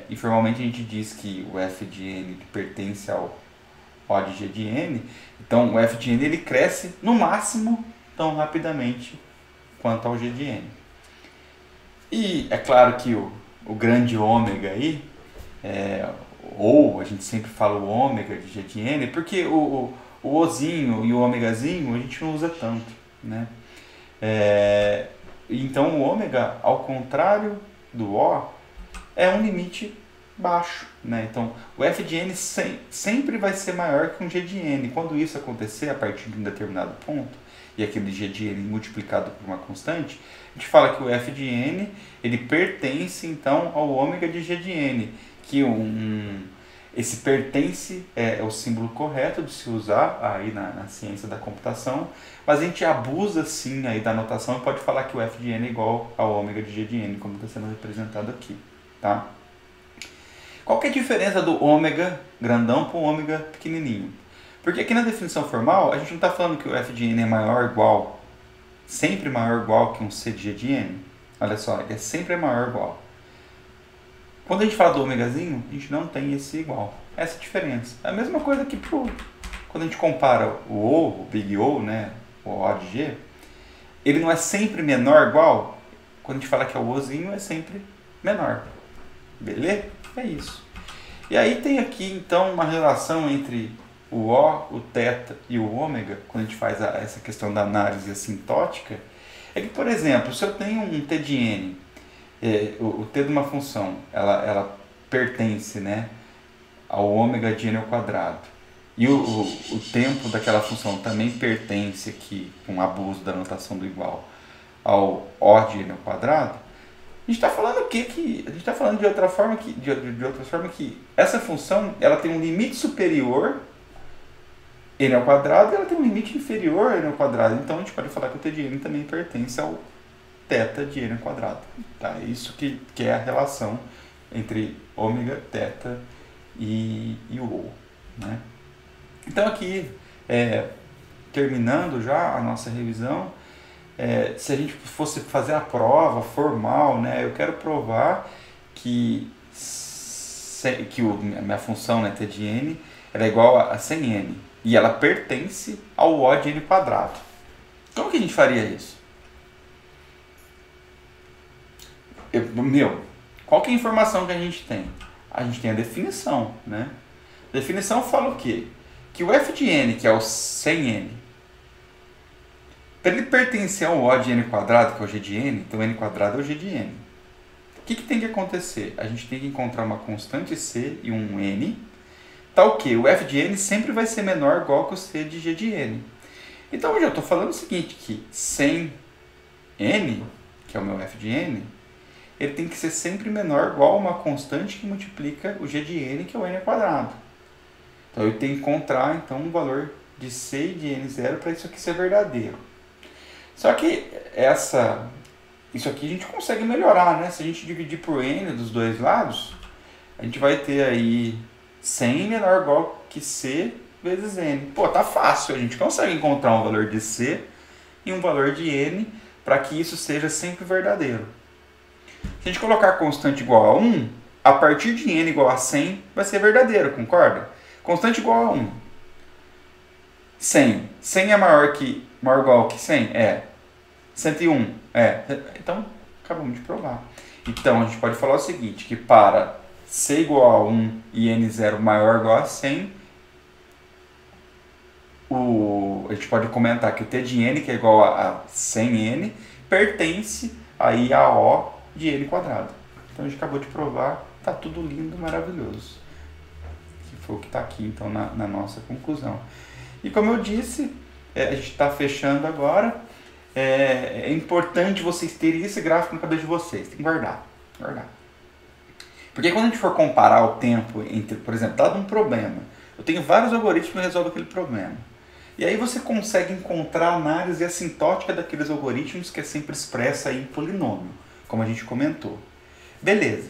Informalmente a gente diz que o f de n pertence ao O de g de n, então o f de n ele cresce no máximo tão rapidamente quanto ao g de n. E é claro que o grande ômega aí, ou a gente sempre fala o ômega de g de n, porque o Ozinho e o ômegazinho a gente não usa tanto, né? Então o ômega, ao contrário do O, é um limite baixo, né? Então o f de n sempre vai ser maior que um g de n. Quando isso acontecer a partir de um determinado ponto, e aquele g de n multiplicado por uma constante, a gente fala que o f de n ele pertence então ao ômega de g de n, que esse pertence é o símbolo correto de se usar aí na ciência da computação, mas a gente abusa sim aí da notação e pode falar que o f de n é igual ao ômega de g de n, como está sendo representado aqui, tá? Qual que é a diferença do ômega grandão para o ômega pequenininho? Porque aqui na definição formal, a gente não está falando que o f de n é maior ou igual, sempre maior ou igual que um c de g de n. Olha só, ele é sempre maior ou igual. Quando a gente fala do ômegazinho, a gente não tem esse igual. Essa é a diferença. É a mesma coisa que quando a gente compara o Big O, né, o O de G, ele não é sempre menor ou igual. Quando a gente fala que é o Ozinho, é sempre menor. Beleza? É isso. E aí tem aqui, então, uma relação entre o O, o θ e o ômega, quando a gente faz essa questão da análise assintótica, é que, por exemplo, se eu tenho um t de n, o t de uma função, ela pertence, né, ao ômega de n ao quadrado, e o tempo daquela função também pertence aqui, com abuso da notação do igual, ao O de n ao quadrado, a gente está falando o quê? A gente está falando de outra forma que essa função ela tem um limite superior n ao quadrado e ela tem um limite inferior a n ao quadrado. Então a gente pode falar que o t de n também pertence ao θ de n ao quadrado. Tá? É isso que é a relação entre ômega, θ e o O. Né? Então aqui, terminando já a nossa revisão, se a gente fosse fazer a prova formal, né, eu quero provar que, a minha função, né, t de n, ela é igual a 100n. E ela pertence ao O de n quadrado. Como que a gente faria isso? Qual que é a informação que a gente tem? A gente tem a definição, né? A definição fala o quê? Que o f de n, que é o 100n, para ele pertencer ao O de n quadrado, que é o g de n, então n quadrado é o g de n. O que tem que acontecer? A gente tem que encontrar uma constante c e um n, tal que o f de n sempre vai ser menor ou igual que o c de g de n. Então eu já estou falando o seguinte, que 100n, que é o meu f de n, ele tem que ser sempre menor ou igual a uma constante que multiplica o g de n, que é o n quadrado. Então eu tenho que encontrar então, um valor de c de n0 para isso aqui ser verdadeiro. Só que isso aqui a gente consegue melhorar, né? Se a gente dividir por n dos dois lados, a gente vai ter aí 100 menor ou igual que c vezes n. Pô, tá fácil, a gente consegue encontrar um valor de c e um valor de n para que isso seja sempre verdadeiro. Se a gente colocar constante igual a 1, a partir de n igual a 100 vai ser verdadeiro, concorda? Constante igual a 1. 100. 100 é maior ou igual que 100? É. 101? É. Então, acabamos de provar. Então, a gente pode falar o seguinte, que para c igual a 1 e n0 maior ou igual a 100, a gente pode comentar que o t de n, que é igual a 100n, pertence aí a O de n quadrado. Então, a gente acabou de provar, está tudo lindo, maravilhoso. Que foi o que está aqui, então, na nossa conclusão. E como eu disse, a gente está fechando agora. É importante vocês terem esse gráfico na cabeça de vocês. Tem que guardar. Porque quando a gente for comparar o tempo entre, por exemplo, dado um problema, eu tenho vários algoritmos que resolvem aquele problema. E aí você consegue encontrar a análise assintótica daqueles algoritmos que é sempre expressa em polinômio, como a gente comentou. Beleza.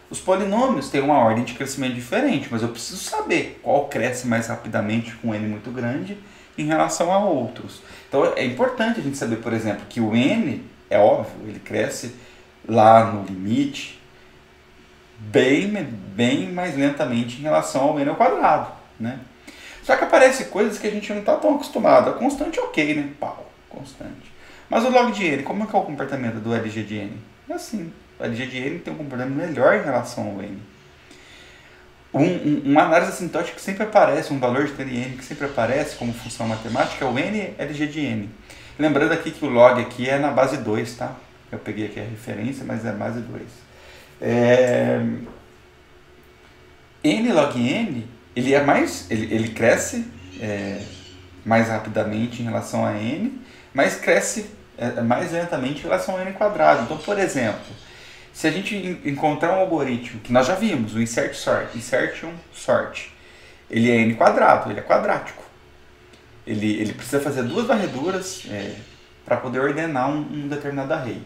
Os polinômios têm uma ordem de crescimento diferente, mas eu preciso saber qual cresce mais rapidamente com n muito grande em relação a outros. Então é importante a gente saber, por exemplo, que o n, é óbvio, ele cresce lá no limite bem mais lentamente em relação ao n ao quadrado, né? Só que aparecem coisas que a gente não está tão acostumado. A constante ok, né? Pau, constante. Mas o log de n, como é que é o comportamento do LG de n? É assim, o LG de n tem um comportamento melhor em relação ao n. Uma análise assintótica que sempre aparece, um valor de t de n que sempre aparece como função matemática é o n LG de n. Lembrando aqui que o log aqui é na base 2, tá? Eu peguei aqui a referência, mas é base 2. N log n, ele cresce mais rapidamente em relação a n, mas cresce mais lentamente em relação a n quadrado. Então, por exemplo, se a gente encontrar um algoritmo, que nós já vimos, o insertion sort, ele é n quadrado, ele é quadrático. Ele precisa fazer duas varreduras para poder ordenar um determinado array.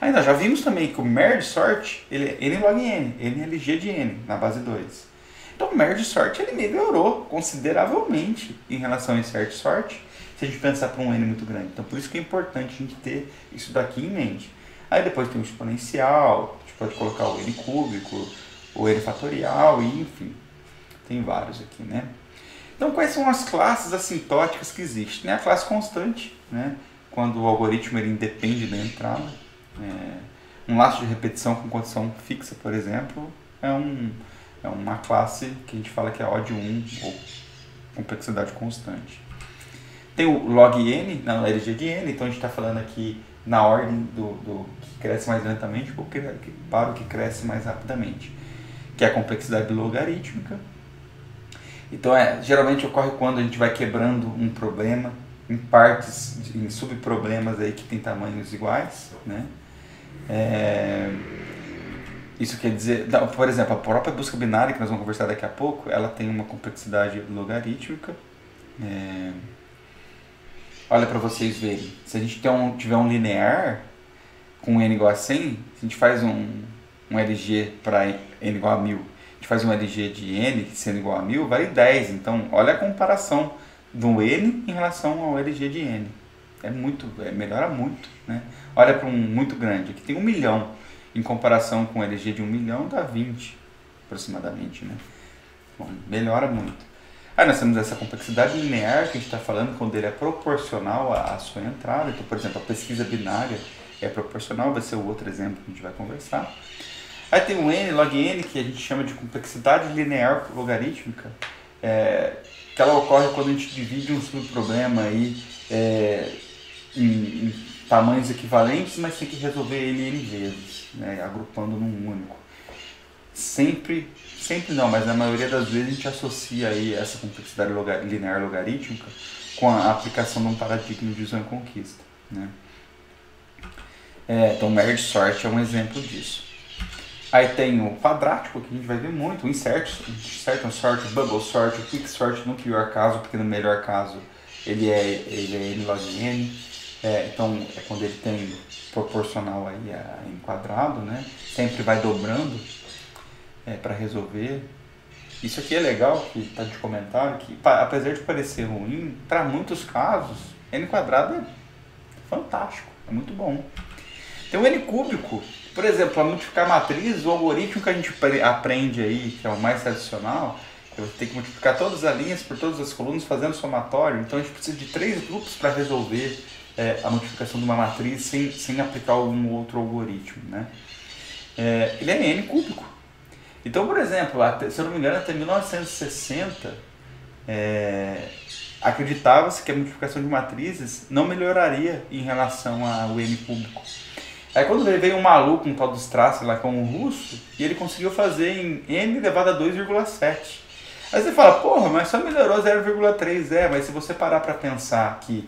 Aí nós já vimos também que o merge sort, ele é n log n, NLG de n, na base 2. Então o merge sort ele melhorou consideravelmente em relação ao insert sort, se a gente pensar para um n muito grande. Então por isso que é importante a gente ter isso daqui em mente. Aí depois tem o exponencial, a gente pode colocar o n cúbico, o n fatorial, e enfim, tem vários aqui, né? Então quais são as classes assintóticas que existem? A classe constante, né? Quando o algoritmo ele independe da entrada. Um laço de repetição com condição fixa, por exemplo, é uma classe que a gente fala que é O de 1, ou complexidade constante. Tem o log n na LG de n, então a gente está falando aqui na ordem do que cresce mais lentamente para o que cresce mais rapidamente, que é a complexidade logarítmica. Então geralmente ocorre quando a gente vai quebrando um problema em partes, em subproblemas aí que tem tamanhos iguais, né? Isso quer dizer, por exemplo, a própria busca binária, que nós vamos conversar daqui a pouco, ela tem uma complexidade logarítmica. Olha para vocês verem, se a gente tiver um linear com n igual a 100, se a gente faz um LG para n igual a 1000, a gente faz um LG de n sendo igual a 1000, vale 10. Então, olha a comparação do n em relação ao LG de n. melhora muito, né? Olha para um muito grande, aqui tem 1 milhão, em comparação com LG de 1 milhão dá 20 aproximadamente, né? Bom, melhora muito. Aí nós temos essa complexidade linear que a gente está falando, quando ele é proporcional à sua entrada. Então, por exemplo, a pesquisa binária é proporcional, vai ser o outro exemplo que a gente vai conversar. Aí tem o n, log n, que a gente chama de complexidade linear logarítmica, que ela ocorre quando a gente divide um subproblema aí, em tamanhos equivalentes, mas tem que resolver ele n vezes, né, agrupando num único. Sempre não, mas na maioria das vezes a gente associa aí essa complexidade linear logarítmica com a aplicação de um paradigma de divisão e conquista, né? Então, merge sort é um exemplo disso. Aí tem o quadrático, que a gente vai ver muito, o insertion sort, bubble sort, o quick sort no pior caso, porque no melhor caso ele é n log n. Então, é quando ele tem proporcional aí a n quadrado, né? Sempre vai dobrando para resolver. Isso aqui é legal, que está de comentário, que apesar de parecer ruim, para muitos casos, n quadrado é fantástico, é muito bom. Tem o n cúbico, por exemplo, para multiplicar matrizes, o algoritmo que a gente aprende aí, que é o mais tradicional, eu vou ter que multiplicar todas as linhas por todas as colunas fazendo somatório, então a gente precisa de 3 grupos para resolver a multiplicação de uma matriz sem aplicar algum outro algoritmo, né? Ele é n cúbico. Então, por exemplo, se eu não me engano, até 1960, acreditava-se que a multiplicação de matrizes não melhoraria em relação ao n cúbico. Aí quando veio um maluco, um tal dos Strasser lá, como um russo, e ele conseguiu fazer em n elevado a 2,7. Aí você fala, porra, mas só melhorou 0,3. Mas se você parar para pensar que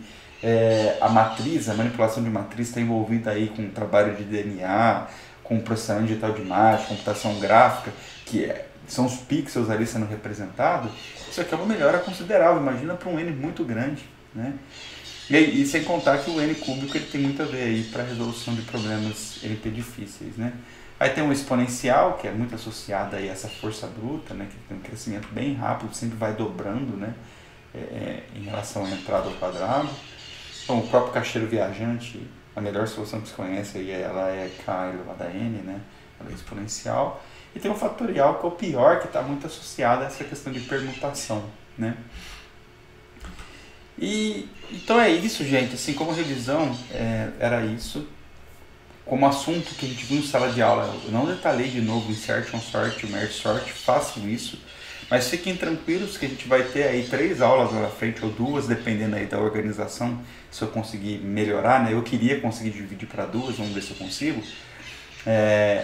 a matriz, a manipulação de matriz está envolvida aí com o trabalho de DNA, com processamento digital de imagem, computação gráfica, que são os pixels ali sendo representados, isso aqui é uma melhora considerável, imagina para um n muito grande, né? E sem contar que o n cúbico ele tem muito a ver aí para a resolução de problemas NP difíceis, né? Aí tem o exponencial, que é muito associado aí a essa força bruta, né? Que tem um crescimento bem rápido, sempre vai dobrando, né? Em relação à entrada ao quadrado. Então, o próprio caixeiro viajante, a melhor solução que se conhece aí, ela é k elevado a n, né? Ela é exponencial. E tem o fatorial, que é o pior, que está muito associado a essa questão de permutação, né? Então é isso, gente. Assim, como revisão, era isso. Como assunto que a gente viu em sala de aula, eu não detalhei de novo o insertion sort, o merge sort, façam isso. Mas fiquem tranquilos que a gente vai ter aí 3 aulas lá na frente, ou 2, dependendo aí da organização, se eu conseguir melhorar, né? Eu queria conseguir dividir para 2, vamos ver se eu consigo.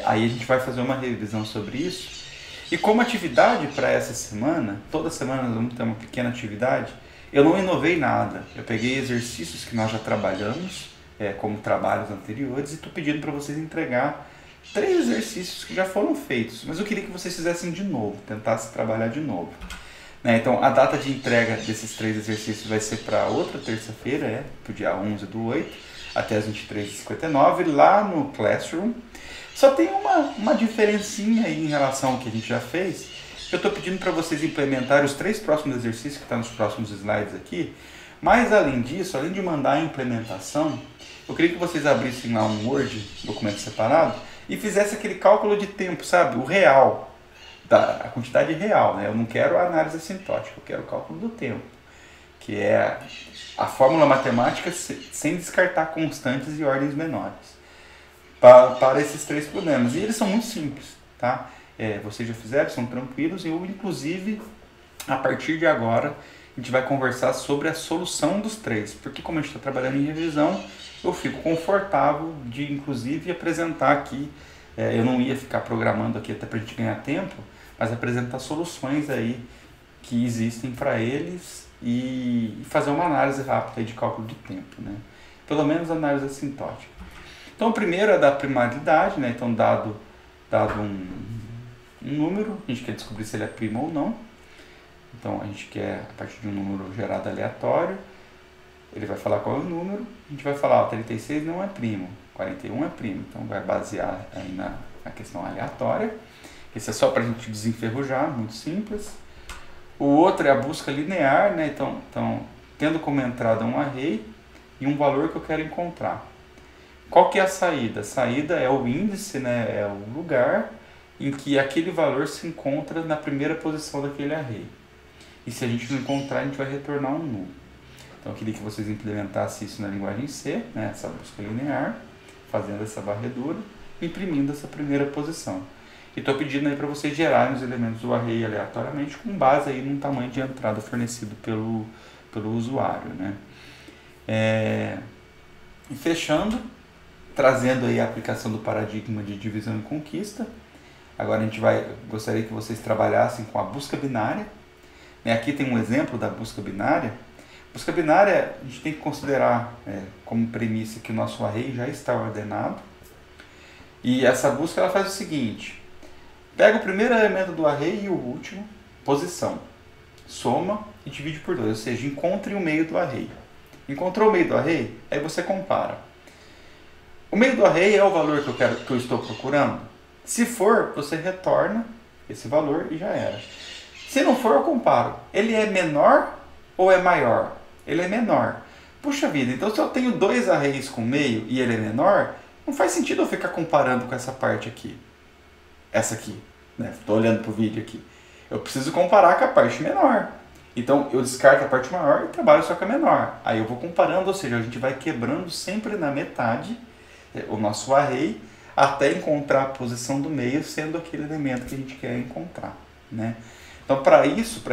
Aí a gente vai fazer uma revisão sobre isso. E como atividade para essa semana, toda semana nós vamos ter uma pequena atividade. Eu não inovei nada, eu peguei exercícios que nós já trabalhamos, como trabalhos anteriores, e estou pedindo para vocês entregar 3 exercícios que já foram feitos, mas eu queria que vocês fizessem de novo, tentassem trabalhar de novo. Né? Então, a data de entrega desses 3 exercícios vai ser para outra terça-feira, pro dia 11/8, até as 23h59, lá no Classroom. Só tem uma diferencinha aí em relação ao que a gente já fez. Eu estou pedindo para vocês implementarem os 3 próximos exercícios que estão nos próximos slides aqui. Mas, além disso, além de mandar a implementação, eu queria que vocês abrissem lá um Word, documento separado, e fizessem aquele cálculo de tempo, sabe? O real, a quantidade real, né? Eu não quero a análise assintótica, eu quero o cálculo do tempo, que é a fórmula matemática sem descartar constantes e ordens menores, para esses 3 problemas. E eles são muito simples, tá? Vocês já fizeram, são tranquilos, e eu, inclusive, a partir de agora, a gente vai conversar sobre a solução dos 3, porque como a gente está trabalhando em revisão, eu fico confortável de, inclusive, apresentar aqui, eu não ia ficar programando aqui até para a gente ganhar tempo, mas apresentar soluções aí que existem para eles e fazer uma análise rápida de cálculo de tempo, né? Pelo menos análise assintótica. Então, o primeiro é da primaridade, né? Então, dado um número, a gente quer descobrir se ele é primo ou não. Então, a gente quer, a partir de um número gerado aleatório, ele vai falar qual é o número, a gente vai falar, 36 não é primo, 41 é primo, então vai basear aí na questão aleatória. Esse é só para a gente desenferrujar, muito simples. O outro é a busca linear, né? Então, tendo como entrada um array, e um valor que eu quero encontrar. Qual que é a saída? A saída é o índice, né? É o lugar em que aquele valor se encontra na primeira posição daquele array. E se a gente não encontrar, a gente vai retornar um null. Então eu queria que vocês implementassem isso na linguagem C, né? Essa busca linear, fazendo essa varredura, imprimindo essa primeira posição. E estou pedindo aí para vocês gerarem os elementos do array aleatoriamente com base aí no tamanho de entrada fornecido pelo usuário, né? E fechando, trazendo aí a aplicação do paradigma de divisão e conquista. Agora gostaria que vocês trabalhassem com a busca binária. Aqui tem um exemplo da busca binária. Busca binária, a gente tem que considerar como premissa que o nosso array já está ordenado. E essa busca ela faz o seguinte: pega o primeiro elemento do array e o último, posição, soma e divide por 2, ou seja, encontre o meio do array. Encontrou o meio do array? Aí você compara. O meio do array é o valor que eu estou procurando? Se for, você retorna esse valor e já era. Se não for, eu comparo. Ele é menor ou é maior? Ele é menor. Puxa vida, então se eu tenho dois arrays com meio e ele é menor, não faz sentido eu ficar comparando com essa parte aqui. Essa aqui, né? Estou olhando para o vídeo aqui. Eu preciso comparar com a parte menor. Então eu descarto a parte maior e trabalho só com a menor. Aí eu vou comparando, ou seja, a gente vai quebrando sempre na metade o nosso array até encontrar a posição do meio sendo aquele elemento que a gente quer encontrar, né? Então para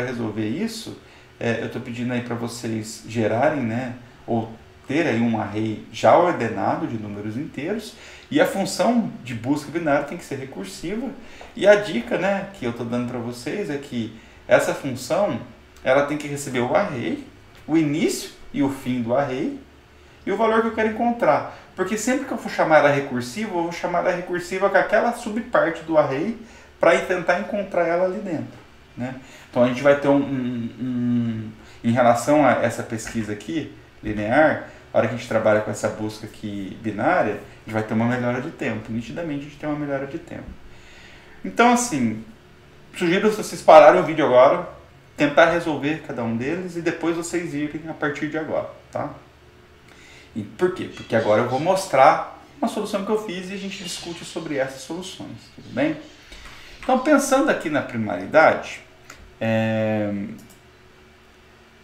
resolver isso, eu estou pedindo aí para vocês gerarem, né, ou ter aí um array já ordenado de números inteiros, e a função de busca binária tem que ser recursiva. E a dica, né, que eu estou dando para vocês é que essa função ela tem que receber o array, o início e o fim do array e o valor que eu quero encontrar. Porque sempre que eu for chamar ela recursiva, eu vou chamar ela recursiva com aquela subparte do array para tentar encontrar ela ali dentro, né? Então a gente vai ter em relação a essa pesquisa aqui, linear, a hora que a gente trabalha com essa busca aqui binária, a gente vai ter uma melhora de tempo. Nitidamente a gente tem uma melhora de tempo. Então assim, sugiro se vocês pararem o vídeo agora, tentar resolver cada um deles e depois vocês irem a partir de agora, tá? E por quê? Porque agora eu vou mostrar uma solução que eu fiz e a gente discute sobre essas soluções, tudo bem? Então, pensando aqui na primaridade,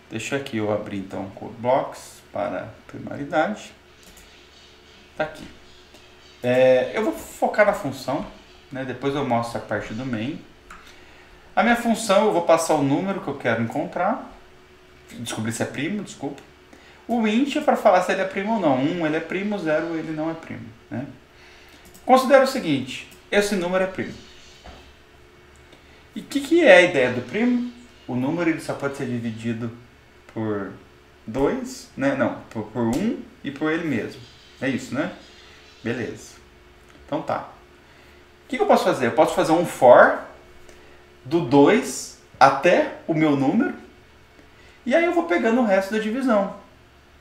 deixa aqui eu abrir então o Code Blocks para primaridade. Tá aqui. Eu vou focar na função, né? Depois eu mostro a parte do main. A minha função, eu vou passar o número que eu quero encontrar, descobrir se é primo, desculpa. O int é para falar se ele é primo ou não. 1 ele é primo, 0 ele não é primo, né? Considera o seguinte, esse número é primo. E o que é a ideia do primo? O número ele só pode ser dividido por 2, né? Não, por 1 e por ele mesmo. É isso, né? Beleza. Então tá. O que eu posso fazer? Eu posso fazer um for do 2 até o meu número. E aí eu vou pegando o resto da divisão,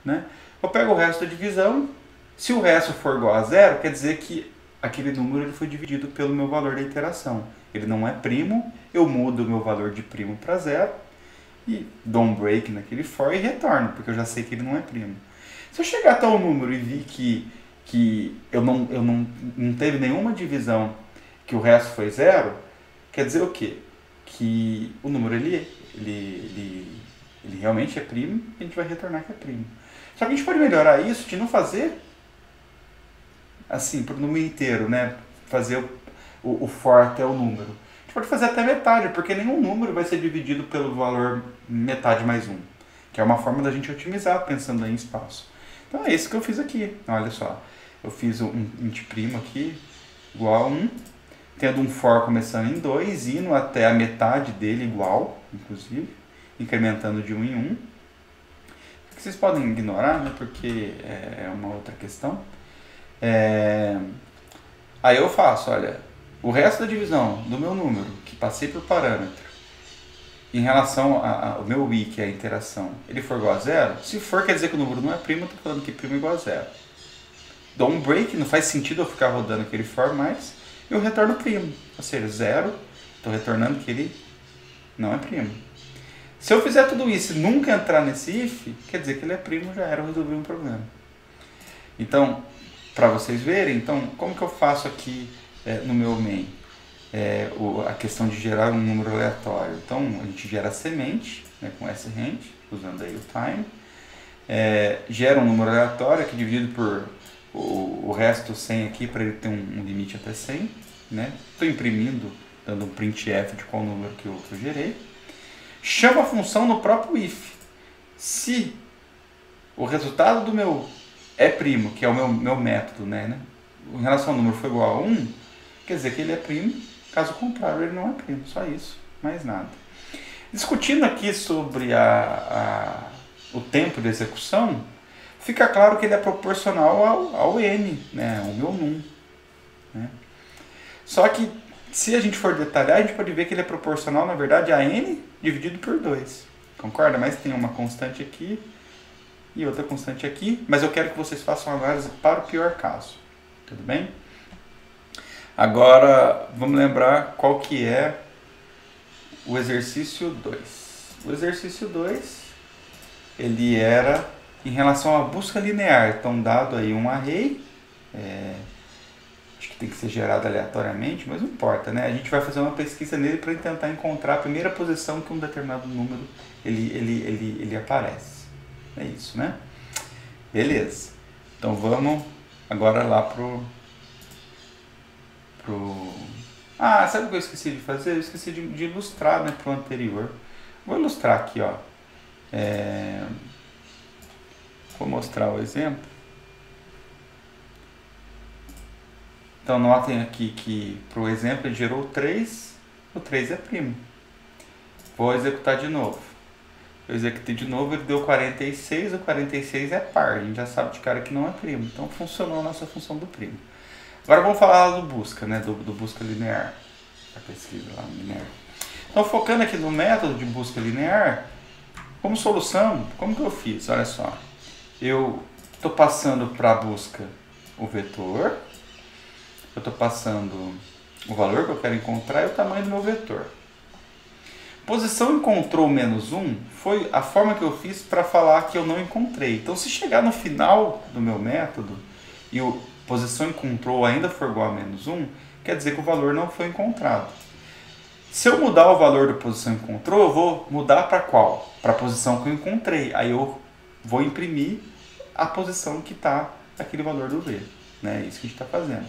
né? Eu pego o resto da divisão. Se o resto for igual a 0, quer dizer que aquele número ele foi dividido pelo meu valor da iteração. Ele não é primo, eu mudo o meu valor de primo para 0 e dou um break naquele for e retorno, porque eu já sei que ele não é primo. Se eu chegar até o número e vi que eu não teve nenhuma divisão, que o resto foi 0, quer dizer o quê? Que o número ele realmente é primo e a gente vai retornar que é primo. Só que a gente pode melhorar isso de não fazer assim, para o número inteiro, né? Fazer o for até o número. A gente pode fazer até metade, porque nenhum número vai ser dividido pelo valor metade mais 1. Que é uma forma da gente otimizar, pensando em espaço. Então é isso que eu fiz aqui. Olha só, eu fiz um int primo aqui, igual a 1, tendo um for começando em 2, indo até a metade dele igual, inclusive, incrementando de 1 em 1. Que vocês podem ignorar, né, porque é uma outra questão. Aí eu faço, olha, o resto da divisão do meu número, que passei por parâmetro, em relação ao meu i, que é a interação, ele for igual a 0, se for quer dizer que o número não é primo, eu estou falando que primo é igual a 0. Dou um break, não faz sentido eu ficar rodando aquele for mais, eu retorno primo, ou seja, 0, estou retornando que ele não é primo. Se eu fizer tudo isso e nunca entrar nesse if, quer dizer que ele é primo, já era, eu resolvi um problema. Então, para vocês verem, então, como que eu faço aqui no meu main? A questão de gerar um número aleatório. Então, a gente gera a semente, né, com sRand, usando aí o time. Gera um número aleatório que dividido por o resto 100 aqui, para ele ter um limite até 100. Estou imprimindo, dando um printf de qual número que eu gerei. Chamo a função no próprio if. Se o resultado do meu primo, que é o meu método, em relação ao número for igual a 1, quer dizer que ele é primo. Caso contrário, ele não é primo. Só isso, mais nada. Discutindo aqui sobre o tempo de execução, fica claro que ele é proporcional ao n, o meu num. Só que, se a gente for detalhar, a gente pode ver que ele é proporcional, na verdade, a n dividido por 2. Concorda? Mas tem uma constante aqui e outra constante aqui. Mas eu quero que vocês façam uma análise para o pior caso. Tudo bem? Agora, vamos lembrar qual que é o exercício 2. O exercício 2, ele era em relação à busca linear. Então, dado aí um array, acho que tem que ser gerado aleatoriamente, mas não importa, A gente vai fazer uma pesquisa nele para tentar encontrar a primeira posição que um determinado número ele aparece. É isso, Beleza. Então, vamos agora lá sabe o que eu esqueci de fazer? Eu esqueci de ilustrar, para o anterior. Vou ilustrar aqui, ó. Vou mostrar o exemplo. Então, notem aqui que para o exemplo ele gerou 3, o 3 é primo. Vou executar de novo. Eu executei de novo, ele deu 46, o 46 é par. A gente já sabe de cara que não é primo. Então, funcionou a nossa função do primo. Agora vamos falar do busca, do busca linear. A pesquisa lá no linear. Então, focando aqui no método de busca linear, como solução, como que eu fiz? Olha só. Eu estou passando para a busca o vetor, eu estou passando o valor que eu quero encontrar e o tamanho do meu vetor. Posição encontrou menos 1 foi a forma que eu fiz para falar que eu não encontrei. Então, se chegar no final do meu método e o posição encontrou ainda for igual a menos 1, quer dizer que o valor não foi encontrado. Se eu mudar o valor da posição encontrou, eu vou mudar para qual? Para a posição que eu encontrei. Aí eu vou imprimir a posição que está aquele valor do V. É isso que a gente está fazendo.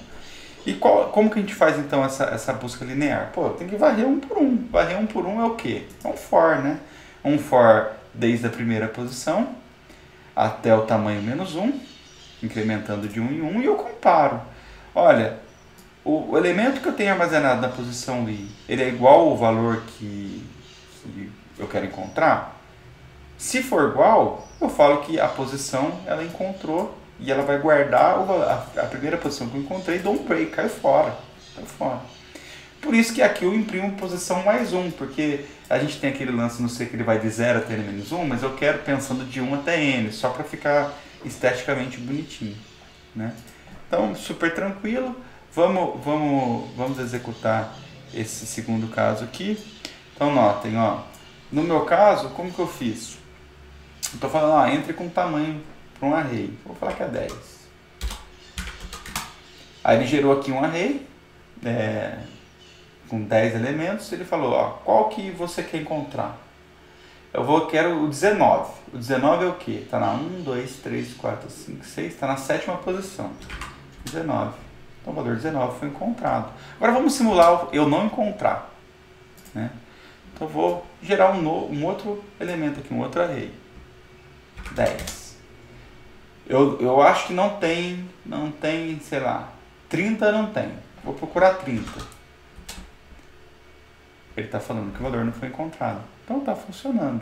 E como que a gente faz então essa busca linear? Pô, eu tenho que varrer um por um. Varrer um por um é o quê? É um for, Um for desde a primeira posição até o tamanho menos 1, incrementando de 1 em 1, e eu comparo. Olha, o elemento que eu tenho armazenado na posição I, ele é igual ao valor que eu quero encontrar? Se for igual, eu falo que a posição ela encontrou e ela vai guardar a primeira posição que eu encontrei e dou um break, cai fora. Por isso que aqui eu imprimo posição mais 1, porque a gente tem aquele lance no C que ele vai de 0 até n-1, mas eu quero pensando de 1 até n, só para ficar esteticamente bonitinho. Então, super tranquilo. Vamos executar esse segundo caso aqui. Então, notem, no meu caso, como que eu fiz? Estou falando, entre com tamanho para um array. Vou falar que é 10. Aí ele gerou aqui um array com 10 elementos. Ele falou, qual que você quer encontrar? Quero o 19. O 19 é o quê? Está na 1, 2, 3, 4, 5, 6. Está na 7ª posição. 19. Então o valor 19 foi encontrado. Agora vamos simular eu não encontrar. Então eu vou gerar um outro elemento aqui, um outro array. 10. Eu acho que não tem, sei lá, 30 não tem. Vou procurar 30. Ele está falando que o valor não foi encontrado. Então está funcionando.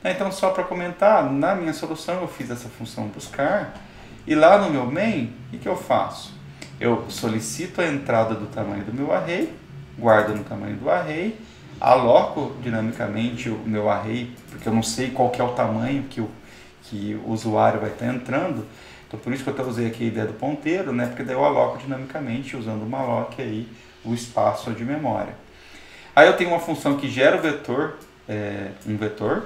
Então, só para comentar, na minha solução eu fiz essa função buscar. E lá no meu main, o que eu faço? Eu solicito a entrada do tamanho do meu array, guardo no tamanho do array, aloco dinamicamente o meu array, porque eu não sei qual que é o tamanho que o usuário vai estar entrando. Então, por isso que eu usei aqui a ideia do ponteiro, porque daí eu aloco dinamicamente, usando o malloc aí, o espaço de memória. Aí eu tenho uma função que gera o vetor um vetor,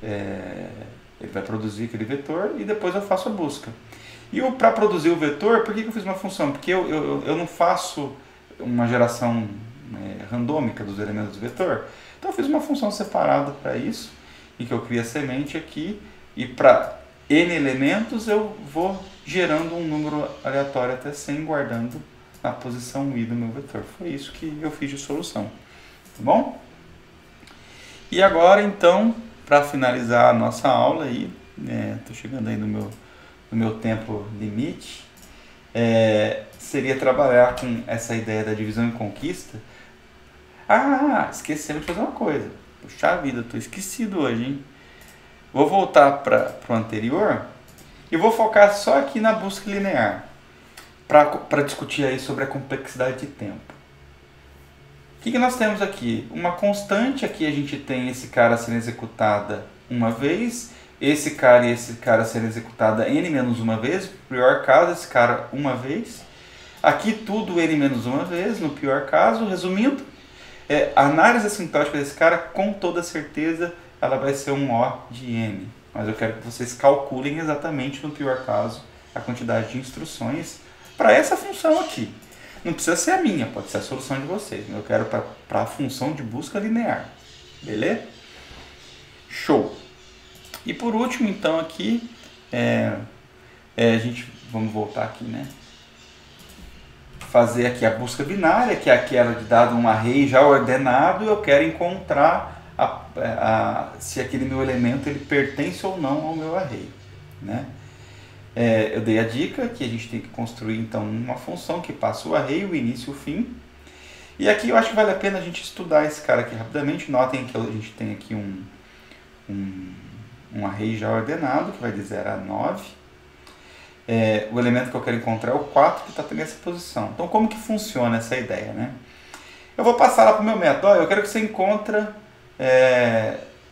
ele vai produzir aquele vetor e depois eu faço a busca. E para produzir o vetor, por que eu fiz uma função? Porque eu não faço uma geração randômica dos elementos do vetor. Então eu fiz uma função separada para isso, em que eu crio a semente aqui, e para n elementos eu vou gerando um número aleatório até 100, guardando na posição i do meu vetor. Foi isso que eu fiz de solução. Tá bom? E agora então, para finalizar a nossa aula aí, estou chegando aí no meu tempo limite, seria trabalhar com essa ideia da divisão e conquista. Esquecemos de fazer uma coisa. Puxa vida, estou esquecido hoje, hein? Vou voltar para o anterior e vou focar só aqui na busca linear, para discutir aí sobre a complexidade de tempo. O que nós temos aqui? Uma constante, aqui a gente tem esse cara sendo executada uma vez, esse cara e esse cara sendo executada n menos uma vez, no pior caso, esse cara uma vez. Aqui tudo n menos uma vez, no pior caso. Resumindo, a análise assintótica desse cara, com toda certeza, ela vai ser um O de n. Mas eu quero que vocês calculem exatamente, no pior caso, a quantidade de instruções para essa função aqui. Não precisa ser a minha, pode ser a solução de vocês. Eu quero para a função de busca linear. Beleza? Show! E por último, então, aqui, vamos voltar aqui, né? Fazer aqui a busca binária, que é aquela de dado um array já ordenado, e eu quero encontrar se aquele meu elemento ele pertence ou não ao meu array, né? Eu dei a dica que a gente tem que construir então uma função que passa o array, o início e o fim. E aqui eu acho que vale a pena a gente estudar esse cara aqui rapidamente. Notem que a gente tem aqui um array já ordenado, que vai de 0 a 9. O elemento que eu quero encontrar é o 4, que está nessa posição. Então como que funciona essa ideia, né? Eu vou passar lá para o meu método. Eu quero que você encontre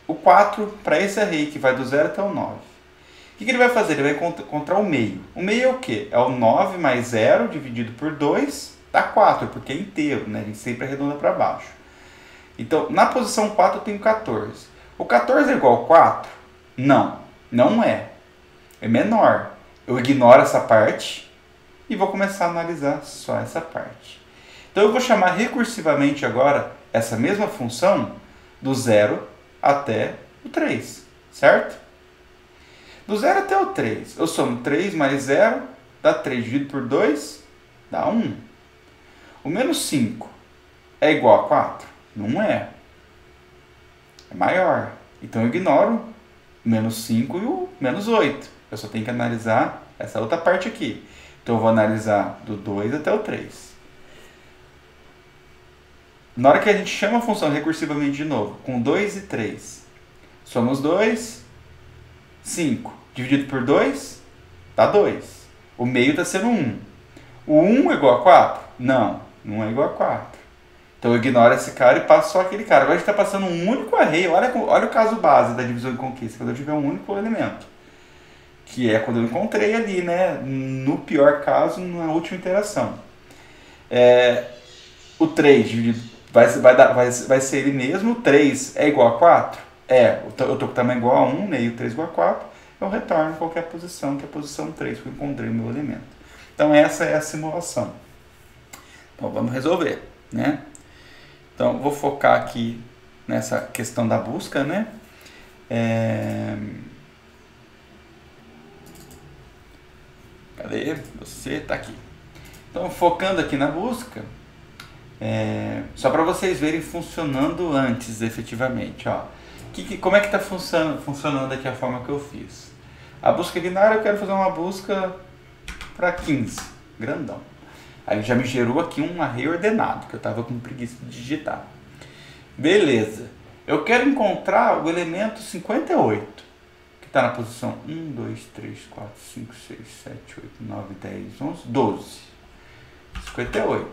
o 4 para esse array, que vai do 0 até o 9. O que ele vai fazer? Ele vai encontrar o meio. O meio é o quê? É o 9 mais 0 dividido por 2, dá 4, porque é inteiro, né? A gente sempre arredonda para baixo. Então, na posição 4 eu tenho 14. O 14 é igual a 4? Não, não é. É menor. Eu ignoro essa parte e vou começar a analisar só essa parte. Então eu vou chamar recursivamente agora essa mesma função do 0 até o 3, certo? Do 0 até o 3, eu somo 3 mais 0, dá 3 dividido por 2, dá 1. O menos 5 é igual a 4? Não é. É maior. Então eu ignoro o menos 5 e o menos 8. Eu só tenho que analisar essa outra parte aqui. Então eu vou analisar do 2 até o 3. Na hora que a gente chama a função recursivamente de novo, com 2 e 3, somos 2, 5. Dividido por 2, dá 2. O meio está sendo 1. O 1 é igual a 4? Não, não é igual a 4. Então eu ignoro esse cara e passo só aquele cara. Agora a gente está passando um único array. Olha o caso base da divisão e conquista, quando eu tiver um único elemento. Que é quando eu encontrei ali, né? No pior caso, na última iteração. O 3 dividido vai ser ele mesmo. O 3 é igual a 4? Eu estou com o tamanho igual a 1, meio 3 igual a 4. Eu retorno qualquer posição, que é a posição 3, que eu encontrei o meu elemento. Então essa é a simulação. Então vamos resolver, né? Então vou focar aqui nessa questão da busca, né? Cadê? Você está aqui. Então focando aqui na busca, só para vocês verem funcionando antes, efetivamente, ó. Como é que está funcionando aqui a forma que eu fiz? A busca binária, eu quero fazer uma busca para 15, grandão. Aí já me gerou aqui um array ordenado, que eu estava com preguiça de digitar. Beleza. Eu quero encontrar o elemento 58, que está na posição 1, 2, 3, 4, 5, 6, 7, 8, 9, 10, 11, 12. 58.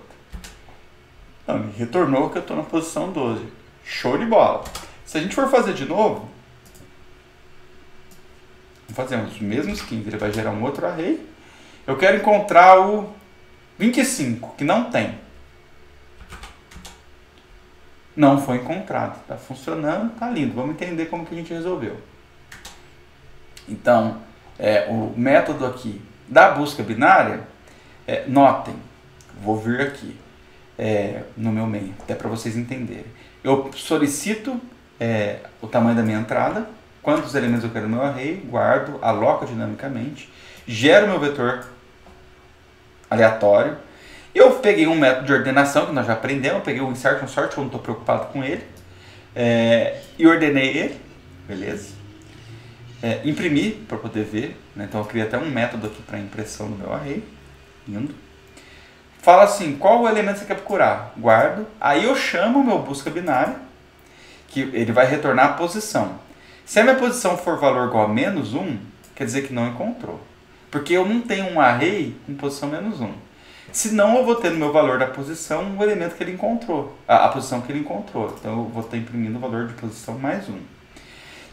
Então, me retornou que eu estou na posição 12. Show de bola. Se a gente for fazer de novo, vamos fazer os mesmos 15, ele vai gerar um outro array. Eu quero encontrar o 25, que não tem. Não foi encontrado. Está funcionando, está lindo. Vamos entender como que a gente resolveu. Então, o método aqui da busca binária, notem, vou vir aqui no meu main, até para vocês entenderem. Eu solicito o tamanho da minha entrada, quantos elementos eu quero no meu array, guardo, aloco dinamicamente, gero meu vetor aleatório. Eu peguei um método de ordenação que nós já aprendemos, peguei o insert and sort, eu não estou preocupado com ele, e ordenei ele, beleza? Imprimi para poder ver, né? Então eu criei até um método aqui para impressão no meu array, lindo. Fala assim, qual o elemento você quer procurar? Guardo, aí eu chamo o meu busca binária, que ele vai retornar a posição. Se a minha posição for valor igual a -1, quer dizer que não encontrou. Porque eu não tenho um array com posição -1. Senão eu vou ter no meu valor da posição o elemento que ele encontrou, a posição que ele encontrou. Então eu vou estar imprimindo o valor de posição +1.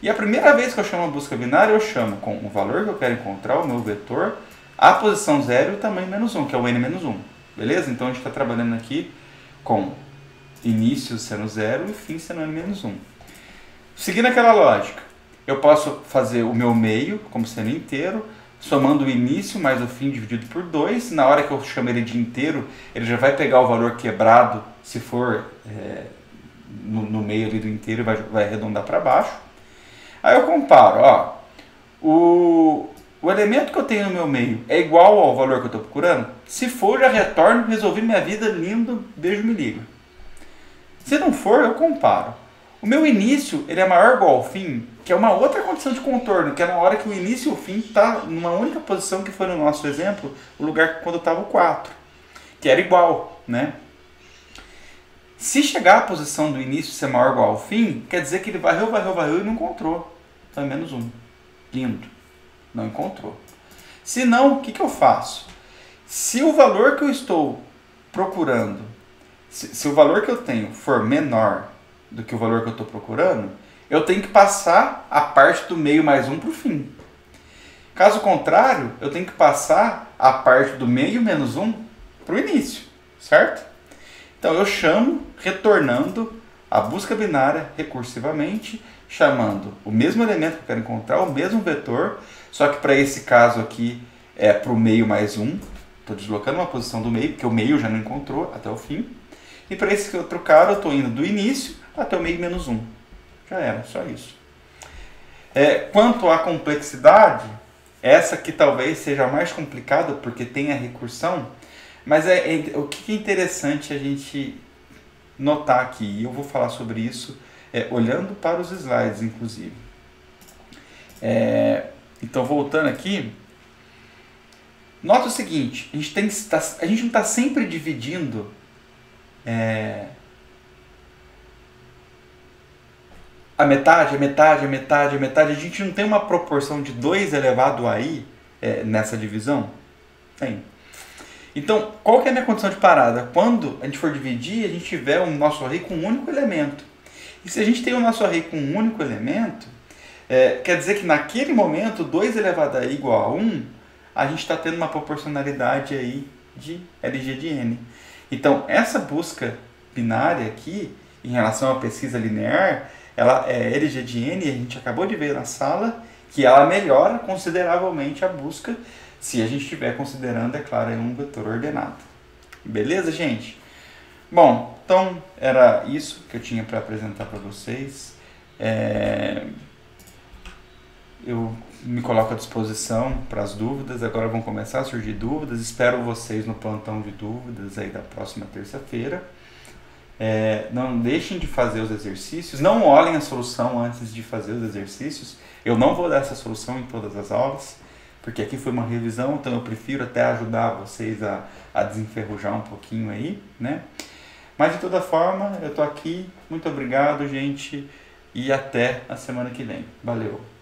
E a primeira vez que eu chamo a busca binária, eu chamo com o valor que eu quero encontrar, o meu vetor, a posição 0 e o tamanho -1, que é o n-1. Beleza? Então a gente está trabalhando aqui com início sendo 0 e fim sendo n-1. Seguindo aquela lógica, eu posso fazer o meu meio como sendo inteiro, somando o início mais o fim dividido por 2. Na hora que eu chamo ele de inteiro, ele já vai pegar o valor quebrado, se for no meio ali do inteiro, vai arredondar para baixo. Aí eu comparo, ó, o elemento que eu tenho no meu meio é igual ao valor que eu estou procurando? Se for, já retorno, resolvi minha vida, lindo, beijo, me liga. Se não for, eu comparo. O meu início ele é maior ou igual ao fim, que é uma outra condição de contorno, que é na hora que o início e o fim está numa única posição, que foi no nosso exemplo, o lugar quando estava o 4, que era igual, né? Se chegar a posição do início ser maior ou igual ao fim, quer dizer que ele varreu e não encontrou. Então é -1. Lindo. Não encontrou. Se não, o que eu faço? Se o valor que eu estou procurando, se o valor que eu tenho for menor do que o valor que eu estou procurando, eu tenho que passar a parte do meio +1 para o fim. Caso contrário, eu tenho que passar a parte do meio -1 para o início, certo? Então eu chamo, retornando a busca binária recursivamente, chamando o mesmo elemento que eu quero encontrar, o mesmo vetor, só que para esse caso aqui é para o meio +1, estou deslocando uma posição do meio, porque o meio já não encontrou até o fim, e para esse outro cara eu estou indo do início até o meio -1. Já era, só isso. Quanto à complexidade, essa que talvez seja a mais complicada, porque tem a recursão, mas o que é interessante a gente notar aqui, e eu vou falar sobre isso olhando para os slides, inclusive. Então, voltando aqui, nota o seguinte, a gente não está sempre dividindo a metade, a gente não tem uma proporção de 2 elevado a i nessa divisão? Tem. Então, qual que é a minha condição de parada? Quando a gente for dividir, a gente tiver o nosso array com um único elemento. E se a gente tem o nosso array com um único elemento, quer dizer que naquele momento, 2 elevado a i igual a 1, a gente está tendo uma proporcionalidade aí de LG de n. Então, essa busca binária aqui, em relação à pesquisa linear, ela é LG de n, e a gente acabou de ver na sala que ela melhora consideravelmente a busca, se a gente estiver considerando, é claro, um vetor ordenado. Beleza, gente? Bom, então era isso que eu tinha para apresentar para vocês. Eu me coloco à disposição para as dúvidas. Agora vão começar a surgir dúvidas. Espero vocês no plantão de dúvidas aí da próxima terça-feira. Não deixem de fazer os exercícios. Não olhem a solução antes de fazer os exercícios. Eu não vou dar essa solução em todas as aulas, porque aqui foi uma revisão, então eu prefiro até ajudar vocês a desenferrujar um pouquinho aí, né? Mas de toda forma, eu tô aqui. Muito obrigado, gente, e até a semana que vem. Valeu!